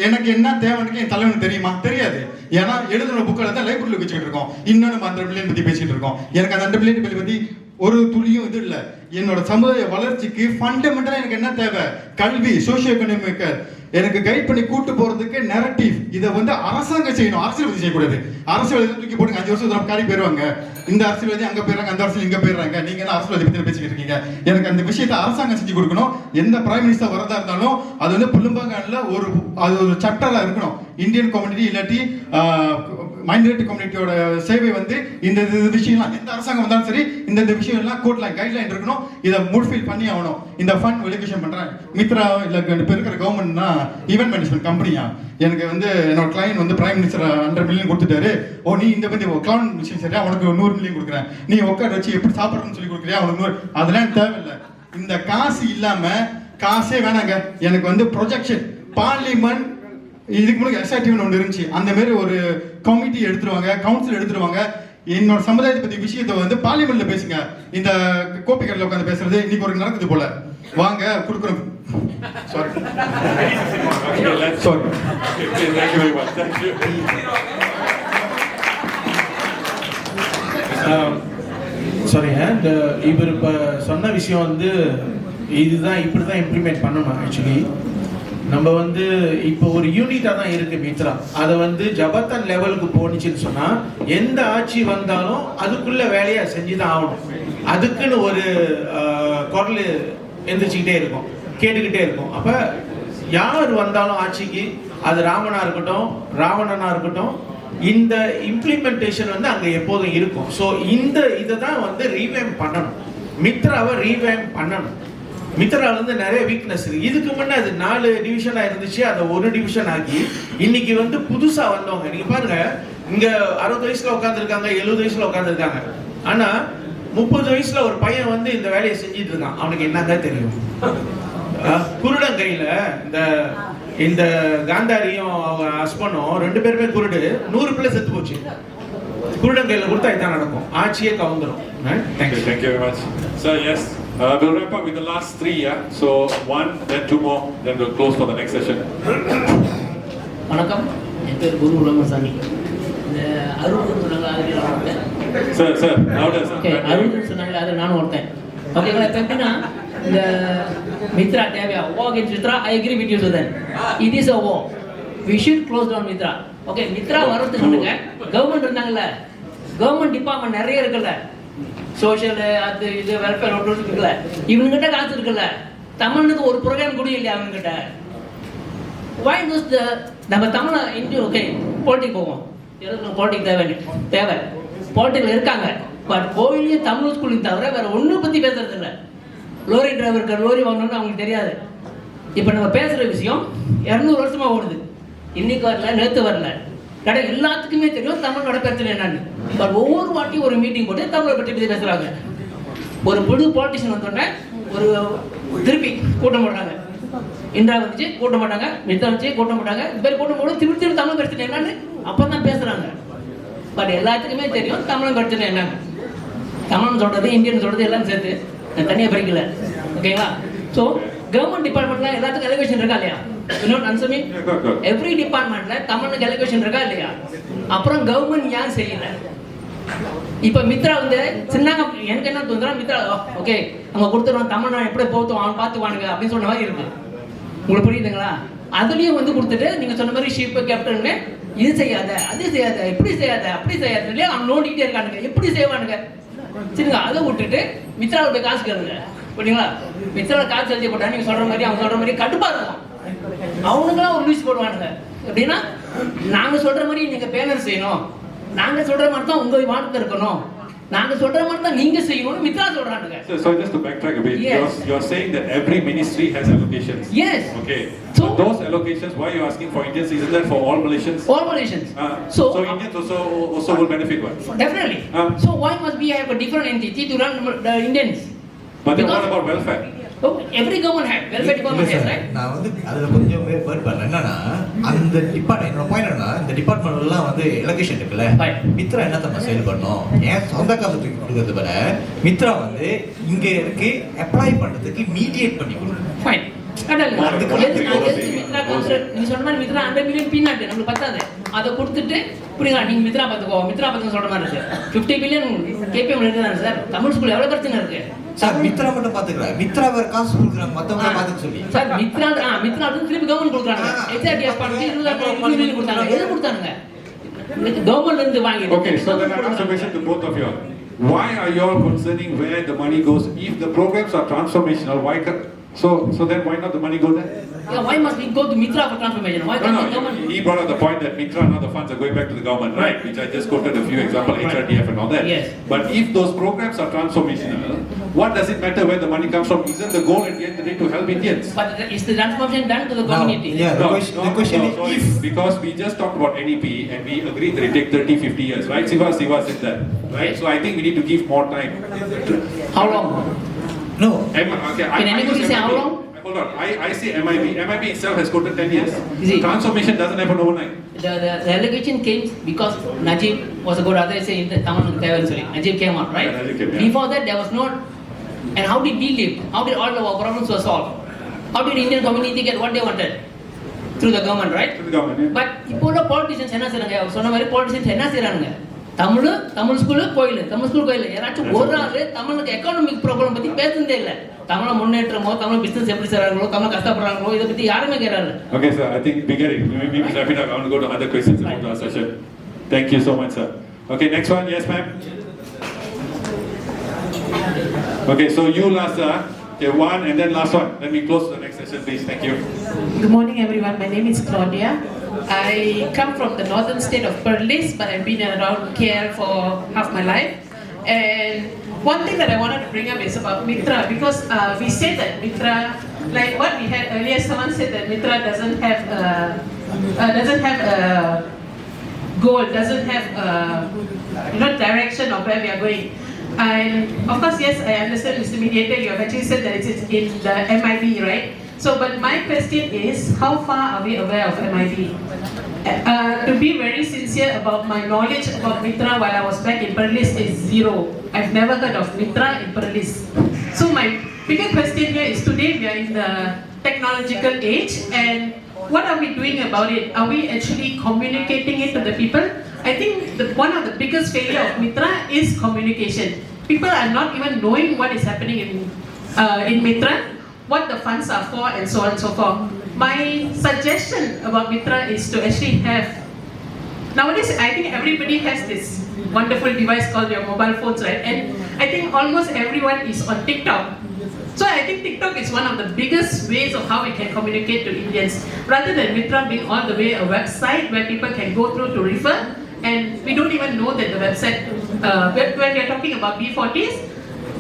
எனக்கு என்ன தேவைன்னு என் தலைவனுக்கு தெரியுமா? தெரியாது. ஏன்னா எழுதுன புக்கில் தான் லைப்ரரியில் வச்சுக்கிட்டு இருக்கோம். இன்னும் நம்ம 2 பில்லியன் பற்றி பேசிட்டு இருக்கோம். எனக்கு அந்த 2 பில்லியன் பற்றி ஒரு துளியும் இது இல்லை. என்னோட சமுதாய வளர்ச்சிக்கு ஃபண்டமெண்டலாக எனக்கு என்ன தேவை? கல்வி, சோசியோ எக்கனாமிக்கல், எனக்கு கைட் பண்ணி கூட்டு போறதுக்கு நெரட்டிவ். இதை வந்து அரசாங்கம் செய்யணும், அரசியல்வாதி செய்யக்கூடாது. அரசியல்வாதி தூக்கி போட்டுங்க, 5 வருஷம் காரி போயிடுவாங்க. இந்த அரசியல்வாதி அங்க போயிடுறாங்க, அந்த அரசியல் இங்க போயிடுறாங்க. நீங்க என்ன அரசியல்வாதி பத்தி பேசிக்கிட்டு இருக்கீங்க? எனக்கு அந்த விஷயத்தை அரசாங்கம் செஞ்சு கொடுக்கணும். எந்த பிரைம் மினிஸ்டர் வரதா இருந்தாலும் அது வந்து புல்லும்பாங்கல ஒரு சட்டலா இருக்கணும். இந்தியன் கம்யூனிட்டி இல்லாட்டி மைனாரிட்டி கம்யூனிட்டியோட சேவை வந்து இந்த விஷயம்லாம் எந்த அரசாங்கம் வந்தாலும் சரி, இந்த விஷயம் எல்லாம் கோட்ல கைட்லைன் இருக்கணும். இதை ஃபுல்ஃபில் பண்ணி ஆகணும். இந்த ஃபண்ட் வெலிகேஷன் பண்றேன். மித்ரா இல்லை இப்போ இருக்கிற கவர்மெண்ட்னா ஈவென்ட் மேனேஜ்மெண்ட் கம்பெனியா, எனக்கு வந்து என்னோட கிளைண்ட் வந்து பிரைம் மினிஸ்டர் 100 மில்லியன் கொடுத்துட்டாரு. ஓ, நீ இந்த பத்தி கிளவுன் மிஷின் சரியா, உனக்கு 100 மில்லியன் கொடுக்குறேன். நீ உட்கார வச்சு எப்படி சாப்பிட்றதுன்னு சொல்லி கொடுக்குறியா, உனக்கு 100. அதெல்லாம் தேவையில்லை. இந்த காசு இல்லாம, காசே வேணாங்க, எனக்கு வந்து ப்ரொஜெக்ஷன் பார்லிமெண்ட் இதுக்கு முன்னாடி எஸ்ஐடின்னு ஒன்று இருந்துச்சு. அந்த மாதிரி ஒரு கமிட்டி எடுத்துருவாங்க, கவுன்சில் எடுத்துருவாங்க. என்னோட சமுதாயத்தை பத்தி விஷயத்தை வந்து பார்லிமெண்ட்ல பேசுங்க. இந்த கோப்பிக்கடல உட்காந்து பேசுறது இன்னைக்கு ஒரு நடக்குது போல. வாங்க கொடுக்குறோம். சாரி சாரிங்க, இவர் இப்போ சொன்ன விஷயம் வந்து இதுதான், இப்படி தான் இம்ப்ளிமெண்ட் பண்ணணும். ஆக்சுவலி நம்ம வந்து இப்போ ஒரு யூனிட்டாக தான் இருக்கு மித்ரா. அதை வந்து ஜபத்தன் லெவலுக்கு போனிச்சுன்னு சொன்னால் எந்த ஆட்சி வந்தாலும் அதுக்குள்ள வேலையை செஞ்சு தான் ஆகணும். அதுக்குன்னு ஒரு குரல் எந்திரிச்சுக்கிட்டே இருக்கும், கேட்டுக்கிட்டே இருக்கும். அப்போ யார் வந்தாலும் ஆட்சிக்கு, அது ராமனா இருக்கட்டும் ராவணனா இருக்கட்டும், இந்த இம்ப்ளிமெண்டேஷன் வந்து அங்கே எப்போதும் இருக்கும். ஸோ இதை தான் வந்து ரீவேம் பண்ணணும், மித்ராவை ரீவேம் பண்ணணும். மித்ரால இருந்து நிறைய வீக்னஸ் இருக்கு. இதுக்கு முன்னே அது 4 டிவிஷனா இருந்துச்சு, அதை 1 டிவிஷன் ஆக்கி இன்னைக்கு வந்து புதுசா வந்தவங்க நீங்க பாருங்க, இங்க 60 வயசுல உட்காந்துருக்காங்க, 70 வயசுல உட்காந்துருக்காங்க. ஆனா 30 வயசுல ஒரு பையன் வந்து இந்த வேலையை செஞ்சிட்டு இருக்கான். அவனுக்கு என்னங்க தெரியும்? குருடங்கையில இந்த காந்தாரியும் அவங்க ஹஸ்பண்டும் 2 பேருமே குருடு, 100 பிள்ளை செத்து போச்சு. குருடங்கையில கொடுத்தா இதான் நடக்கும், ஆட்சியே கவுந்துரும். Thank you very much. So yes, we'll wrap up with the last 3. So 1, then 2 more, then we'll close for the next session. வணக்கம், என் பேர் குரு உலகசாமி. இந்த அருள்னு சொன்னாங்க, அதில் நான் ஒருத்தன். Sir, louder sir. ஓகே, அருள்னு சொன்னாங்க, அதில் நானும் ஒருத்தன். ஓகேங்களா? இப்போ எப்படின்னா, இந்த மித்ரா தேவையா? War against Mitra, I agree with you, Sudan. It is a war. We should close down Mitra. Okay, Mitra வர்றதுக்கு கவர்மெண்ட் இருந்தாங்கல்ல, கவர்மெண்ட் டிபார்ட்மெண்ட் நிறைய இருக்குல்ல, சோஷியல் அது இது வெல்ஃபேர் இருக்குல்ல, இவனுங்கிட்ட காசு இருக்குல்ல. தமிழ்னுக்கு ஒரு ப்ரோக்ராம் கூட இல்லையா அவங்ககிட்ட? வாய் நோஸ் நம்ம தமிழ் இந்தியா. ஓகே, பாலிட்டிக் போவோம், பாலிட்டிக் தேவை பாலிட்டிக்ல இருக்காங்க. பட் கோவிலையும் தமிழ் ஸ்கூலையும் தவிர வேற ஒன்றும் பற்றி பேசுறது இல்லை. லோரி டிரைவருக்கு லோரி வாங்கணும்னு அவங்களுக்கு தெரியாது. இப்போ நம்ம பேசுகிற விஷயம் 200 வருஷமா ஓடுது. இன்னைக்கு வரல, நேற்று வரல, கடை எல்லாத்துக்குமே தெரியும் தமிழோட பிரச்சனை என்னன்னு. பட் ஒவ்வொரு வாட்டியும் ஒரு மீட்டிங் போட்டு தமிழை பற்றி பேசுறாங்க. ஒரு புது பாலிட்டிஷியன் வந்தோடனே ஒரு திருப்பி கூட்டம் போடுறாங்க. இந்திரா வந்துச்சு கூட்ட மாட்டாங்க, மித்ரா வந்துச்சு கூட்ட மாட்டாங்க. இது மாதிரி கூட்டம் போடும் திருப்பி தமிழ் பிரச்சனை என்னன்னு அப்போ தான் பேசுகிறாங்க. பட் எல்லாத்துக்குமே தெரியும் தமிழ் பிரச்சனை என்னன்னு. தமிழ்னு சொல்கிறது இந்தியன் சொல்கிறது எல்லாம் சேர்த்து தனியாக பிரிக்கல. ஓகேங்களா? ஸோ கவர்மெண்ட் டிபார்ட்மெண்ட்டில் எல்லாத்துக்கும் எலிவேஷன் இருக்கா இல்லையா? அன்சமி எவ்ரி டிபார்ட்மெண்ட்டில் தமிழுக்கு எலிவேஷன் இருக்கா இல்லையா? அப்புறம் கவர்மெண்ட் ஏன் செய்யல? இப்போ மித்ரா வந்து சின்னாங்க எனக்கு என்ன தோணுதுன்னா மித்ரா ஓகே அவங்க கொடுத்துருவோம் தமிழ்நாடு எப்படி போத்தும் அவன் பார்த்துவானுங்க அப்படின்னு சொன்ன மாதிரி இருக்கு. உங்களுக்கு புரியுதுங்களா? அதுலேயும் வந்து கொடுத்துட்டு நீங்கள் சொன்ன மாதிரி ஷிப் கேப்டன்னு இது செய்யாத அது செய்யாத இப்படி செய்யாத அப்படி செய்யாத இல்லையா அவன் நோண்டிகிட்டே இருக்கானுங்க. எப்படி செய்வானுங்க சரிங்களா? அதை விட்டுட்டு மித்ராவுடைய காசு கேளுங்க. புரியுங்களா? மித்ராவோட காசு எழுதி போட்டா நீங்கள் சொல்கிற மாதிரி அவங்க சொல்கிற மாதிரி கட்டுப்பாக இருக்கும். அவனுங்களாம் ஒரு நியூஸ் போடுவானுங்க. எப்படின்னா நாங்கள் சொல்கிற மாதிரி நீங்கள் பேனர் செய்யணும், நாங்க சொல்ற மாதிரி தான் உங்க வார்த்தை இருக்கணும், நாங்க சொல்ற மாதிரி தான் நீங்க செய்யணும்னு மித்ரா சொல்றாங்க. So just to backtrack a bit, yes. you're saying that every ministry has allocations. Yes. Okay. So those allocations, why you're asking for Indians, isn't that for all Malaysians? All Malaysians. So Indians also will benefit, what? Definitely. So why must we have a different entity to run the Indians? But then what about welfare? Oh, every government has welfare department has, right? நான் வந்து அதுல கொஞ்சம் word பண்ணேன். என்னன்னா அந்த department என்னோட point என்னன்னா இந்த டிபார்ட்மெண்ட் எல்லாம் வந்து எலோகேஷன் இருக்குல்ல, மித்ரா என்ன நம்ம செயல் பண்ணோம் ஏன் சொந்த காசுக்கு கொடுக்கறது விட மித்ரா வந்து இங்க இருக்கு அப்ளை பண்றதுக்கு மீடியேட் பண்ணி கொடுக்கணும். ஃபைன். நீங்க சொன்ன மாதிரி மித்ரா 100 மில்லியன் பீனாட் நமக்கு பத்தாது. அதை கொடுத்துட்டு புரியுங்களா? நீங்க மித்ரா பார்த்துக்கோ மித்ரா பார்த்து சொல்ற மாதிரி இருக்கு. 50 பில்லியன் கேபிஎம் இருக்குதானே சார்? தமிழ் ஸ்கூல் எவ்வளவு பிரச்சனை இருக்கு சார்? மித்ரா மட்டும் பாத்துக்கிறாங்க, மித்ரா வேற காசு கொடுக்குறாங்க மத்தவங்க பாத்துக்க சொல்லி சார். மித்ரா வந்து திருப்பி கவர்மெண்ட் கொடுக்குறாங்க. எச்ஆர்டிஎஃப் பண்ணி 20 மில்லியன் கொடுத்தாங்க. எது கொடுத்தாங்க? கவர்மெண்ட்ல இருந்து வாங்கி. Okay, so then I ask a question to both of you. Why are you all concerning where the money goes? If the programs are transformational, why so then why not the money go there? Yeah, why must we go to Mitra for transformation? Why can't the government? He brought up the point that Mitra and other funds are going back to the government, right? Which I just quoted a few examples, HRDF and all that. Yes. But if those programs are transformational, what does it matter where the money comes from? Isn't the goal at the end of the day to help Indians? But is the transformation done to the community? The question is if. Because we just talked about NEP and we agreed that it take 30-50 years, right? Siva said that, right? So I think we need to give more time. How long? No. Okay, Can anybody say how long? Hold on, I say MIB. MIB itself has quoted 10 years. Transformation doesn't happen overnight. The allegation came because Najib was a good other say in the Tamil sorry. Najib came out, right? Yeah, Najib came, yeah. Before that there was no. And how did we live? How did all our problems were solved? How did Indian community get what they wanted? Through the government, right? Through the government, yeah. But இப்போ உள்ள politicians என்ன செய்றாங்க? சொன்ன மாதிரி politicians என்ன செய்றாங்க? Tamil school கோயில் யாராச்சும் ஒரு ஆளு தமிழுக்கு எக்கானமிக் ப்ராப்ளம் பத்தி பேசுனதே இல்ல. தமிழ முன்னேற்றமோ தமிழ் பிசினஸ் எப்படி செய்றாங்களோ தமிழ் கஷ்டப்படுறாங்களோ இதை பத்தி யாருமே கேட்கறாங்க. Okay sir, I think we get it. Maybe wrap it up. I want to go to other questions about our session. Thank you so much sir. Okay, next one. Yes ma'am. Okay, so you last sir. Okay, one and then last one. Let me close the next session please. Thank you. Good morning everyone. My name is Claudia. I come from the northern state of Perlis, but I've been around KL for half my life. And one thing that I wanted to bring up is about Mitra, because we said that Mitra, like what we had earlier, someone said that Mitra doesn't have a goal, doesn't have direction of where we are going. And of course, yes, I understand, Mr. Mediator, you have actually said that it's in the MIB, right? So, but my question is, how far are we aware of MIB? To be very sincere about my knowledge about Mitra while I was back in Perlis is zero. I've never heard of Mitra in Perlis. So my bigger question here is today we are in the technological age, and what are we doing about it? Are we actually communicating it to the people? I think one of the biggest failure of Mitra is communication. People are not even knowing what is happening in Mitra, what the funds are for, and so on and so forth. My suggestion about Mitra is to actually have, nowadays I think everybody has this wonderful device called your mobile phones, right? And I think almost everyone is on TikTok. So I think TikTok is one of the biggest ways of how we can communicate to Indians. Rather than Mitra being all the way a website where people can go through to refer, and we don't even know that the website, when we are talking about B40s,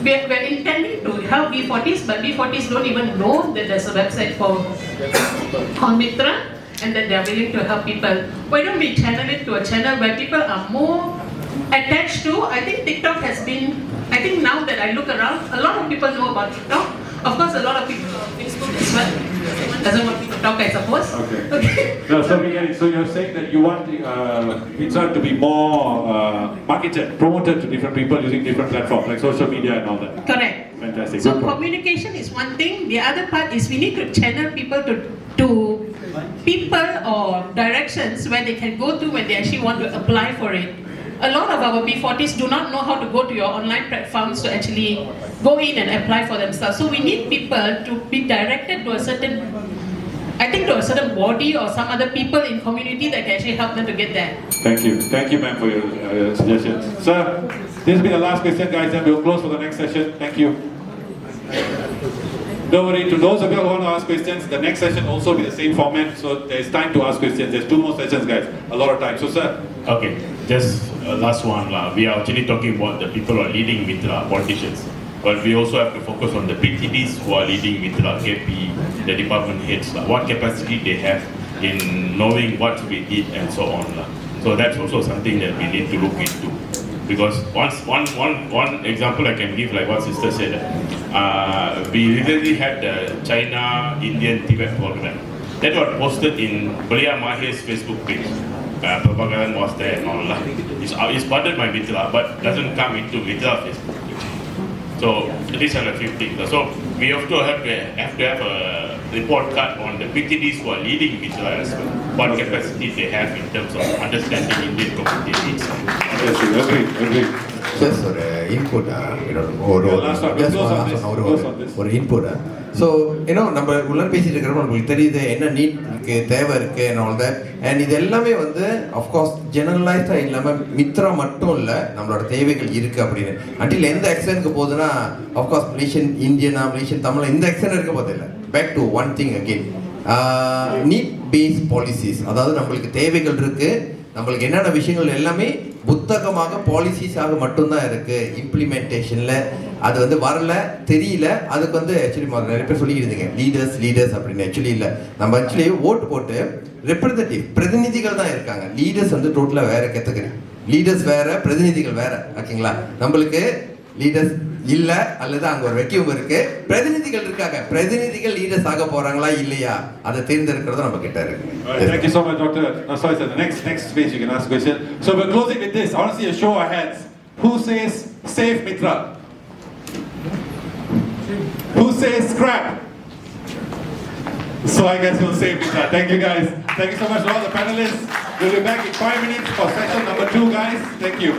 we're intending to help B40s, but B40s don't even know that there's a website called Mitra and that they're willing to help people. Why don't we channel it to a channel where people are more attached to? I think TikTok has been, I think now that I look around, a lot of people know about TikTok, Of course, a lot of people on Facebook as well. Someone doesn't want me to talk, I suppose. Okay. No, so you're saying that you want Mitra to be more marketed, promoted to different people using different platforms like social media and all that. Correct. Fantastic. So Good point. communication is one thing. The other part is we need to channel people to people or directions where they can go to when they actually want to apply for it. A lot of our B40s do not know how to go to your online platforms to actually go in and apply for themselves. So we need people to be directed to a certain, I think, to a certain body or some other people in community that can actually help them to get there. Thank you, ma'am, for your suggestions. Sir, this will be the last question, guys, and we'll close for the next session. Thank you. Don't worry, to those of you who want to ask questions, the next session also will be the same format, so there's time to ask questions. There's 2 more sessions, guys, a lot of time. So, sir. Okay, just last one. We are actually talking about the people who are leading Mitra, politicians. But we also have to focus on the PTDs who are leading Mitra, KP, the department heads. What capacity they have in knowing what we did and so on. So that's also something that we need to look into. Because one example I can give, like what sister said, we recently had the China Indian Tibet program that was posted in Belia Mahir's Facebook page. Propaganda was there and all that. It's funded by Mitra, but doesn't come into Mitra Facebook page. So these are the few things. So we have to have a report card on the PTDs who are leading Mitra as well. What capacity they have in terms of understanding Indian community needs. Yes, agree. Just ஒரு input ஒரு input so ஏன்னா நம்ம உள்ள பேசிட்டு இருக்கிறப்ப நம்மளுக்கு தெரியுது என்ன நீட் இருக்கு தேவை இருக்கு and all that and இது எல்லாமே வந்து அஃப்கோர்ஸ் ஜெனரலைஸ்டாக இல்லாமல் மித்ரா மட்டும் இல்லை நம்மளோட தேவைகள் இருக்கு அப்படின்னு அன்டில் எந்த எக்ஸ்டென்ட்க்கு போகுதுன்னா அஃப்கோர்ஸ் மலேசியன் இந்தியனா மலேசியன் தமிழ் இந்த எக்ஸ்டென்ட் இருக்க போது இல்லை back to one thing again need based policies அதாவது நம்மளுக்கு தேவைகள் இருக்கு நம்மளுக்கு என்னென்ன விஷயங்கள் எல்லாமே புத்தகமாக பாலிசிஸாக மட்டும்தான் இருக்கு இம்ப்ளிமெண்டேஷன்ல அது வந்து வரல தெரியல அதுக்கு வந்து ஆக்சுவலி நிறைய பேர் சொல்லியிருந்தீங்க லீடர்ஸ் அப்படின்னு ஆக்சுவலி இல்லை நம்ம ஆக்சுவலி ஓட்டு போட்டு ரெப்ரசன்டேட்டிவ் பிரதிநிதிகள் தான் இருக்காங்க லீடர்ஸ் வந்து டோட்டலாக வேற கேட்டகரி லீடர்ஸ் வேற பிரதிநிதிகள் வேற ஓகேங்களா நம்மளுக்கு லீடர்ஸ் இல்ல அல்லது அங்க ஒரு வெக்கியம் இருக்கு பிரதிநிதிகள் இருக்காங்க பிரதிநிதிகள் லீடர்ஸ் ஆக போறாங்களா இல்லையா அதை தேர்ந்தெடுக்கிறது நம்ம கிட்ட இருக்கு. Thank you so much, Dr. Sorry, sir. The next space you can ask a question. So we're closing with this. I want to see a show of hands. Who says save Mitra? Who says scrap? So I guess we'll save Mitra. Thank you, guys. Thank you so much to all the panelists. We'll be back in 5 minutes for session number 2, guys. Thank you.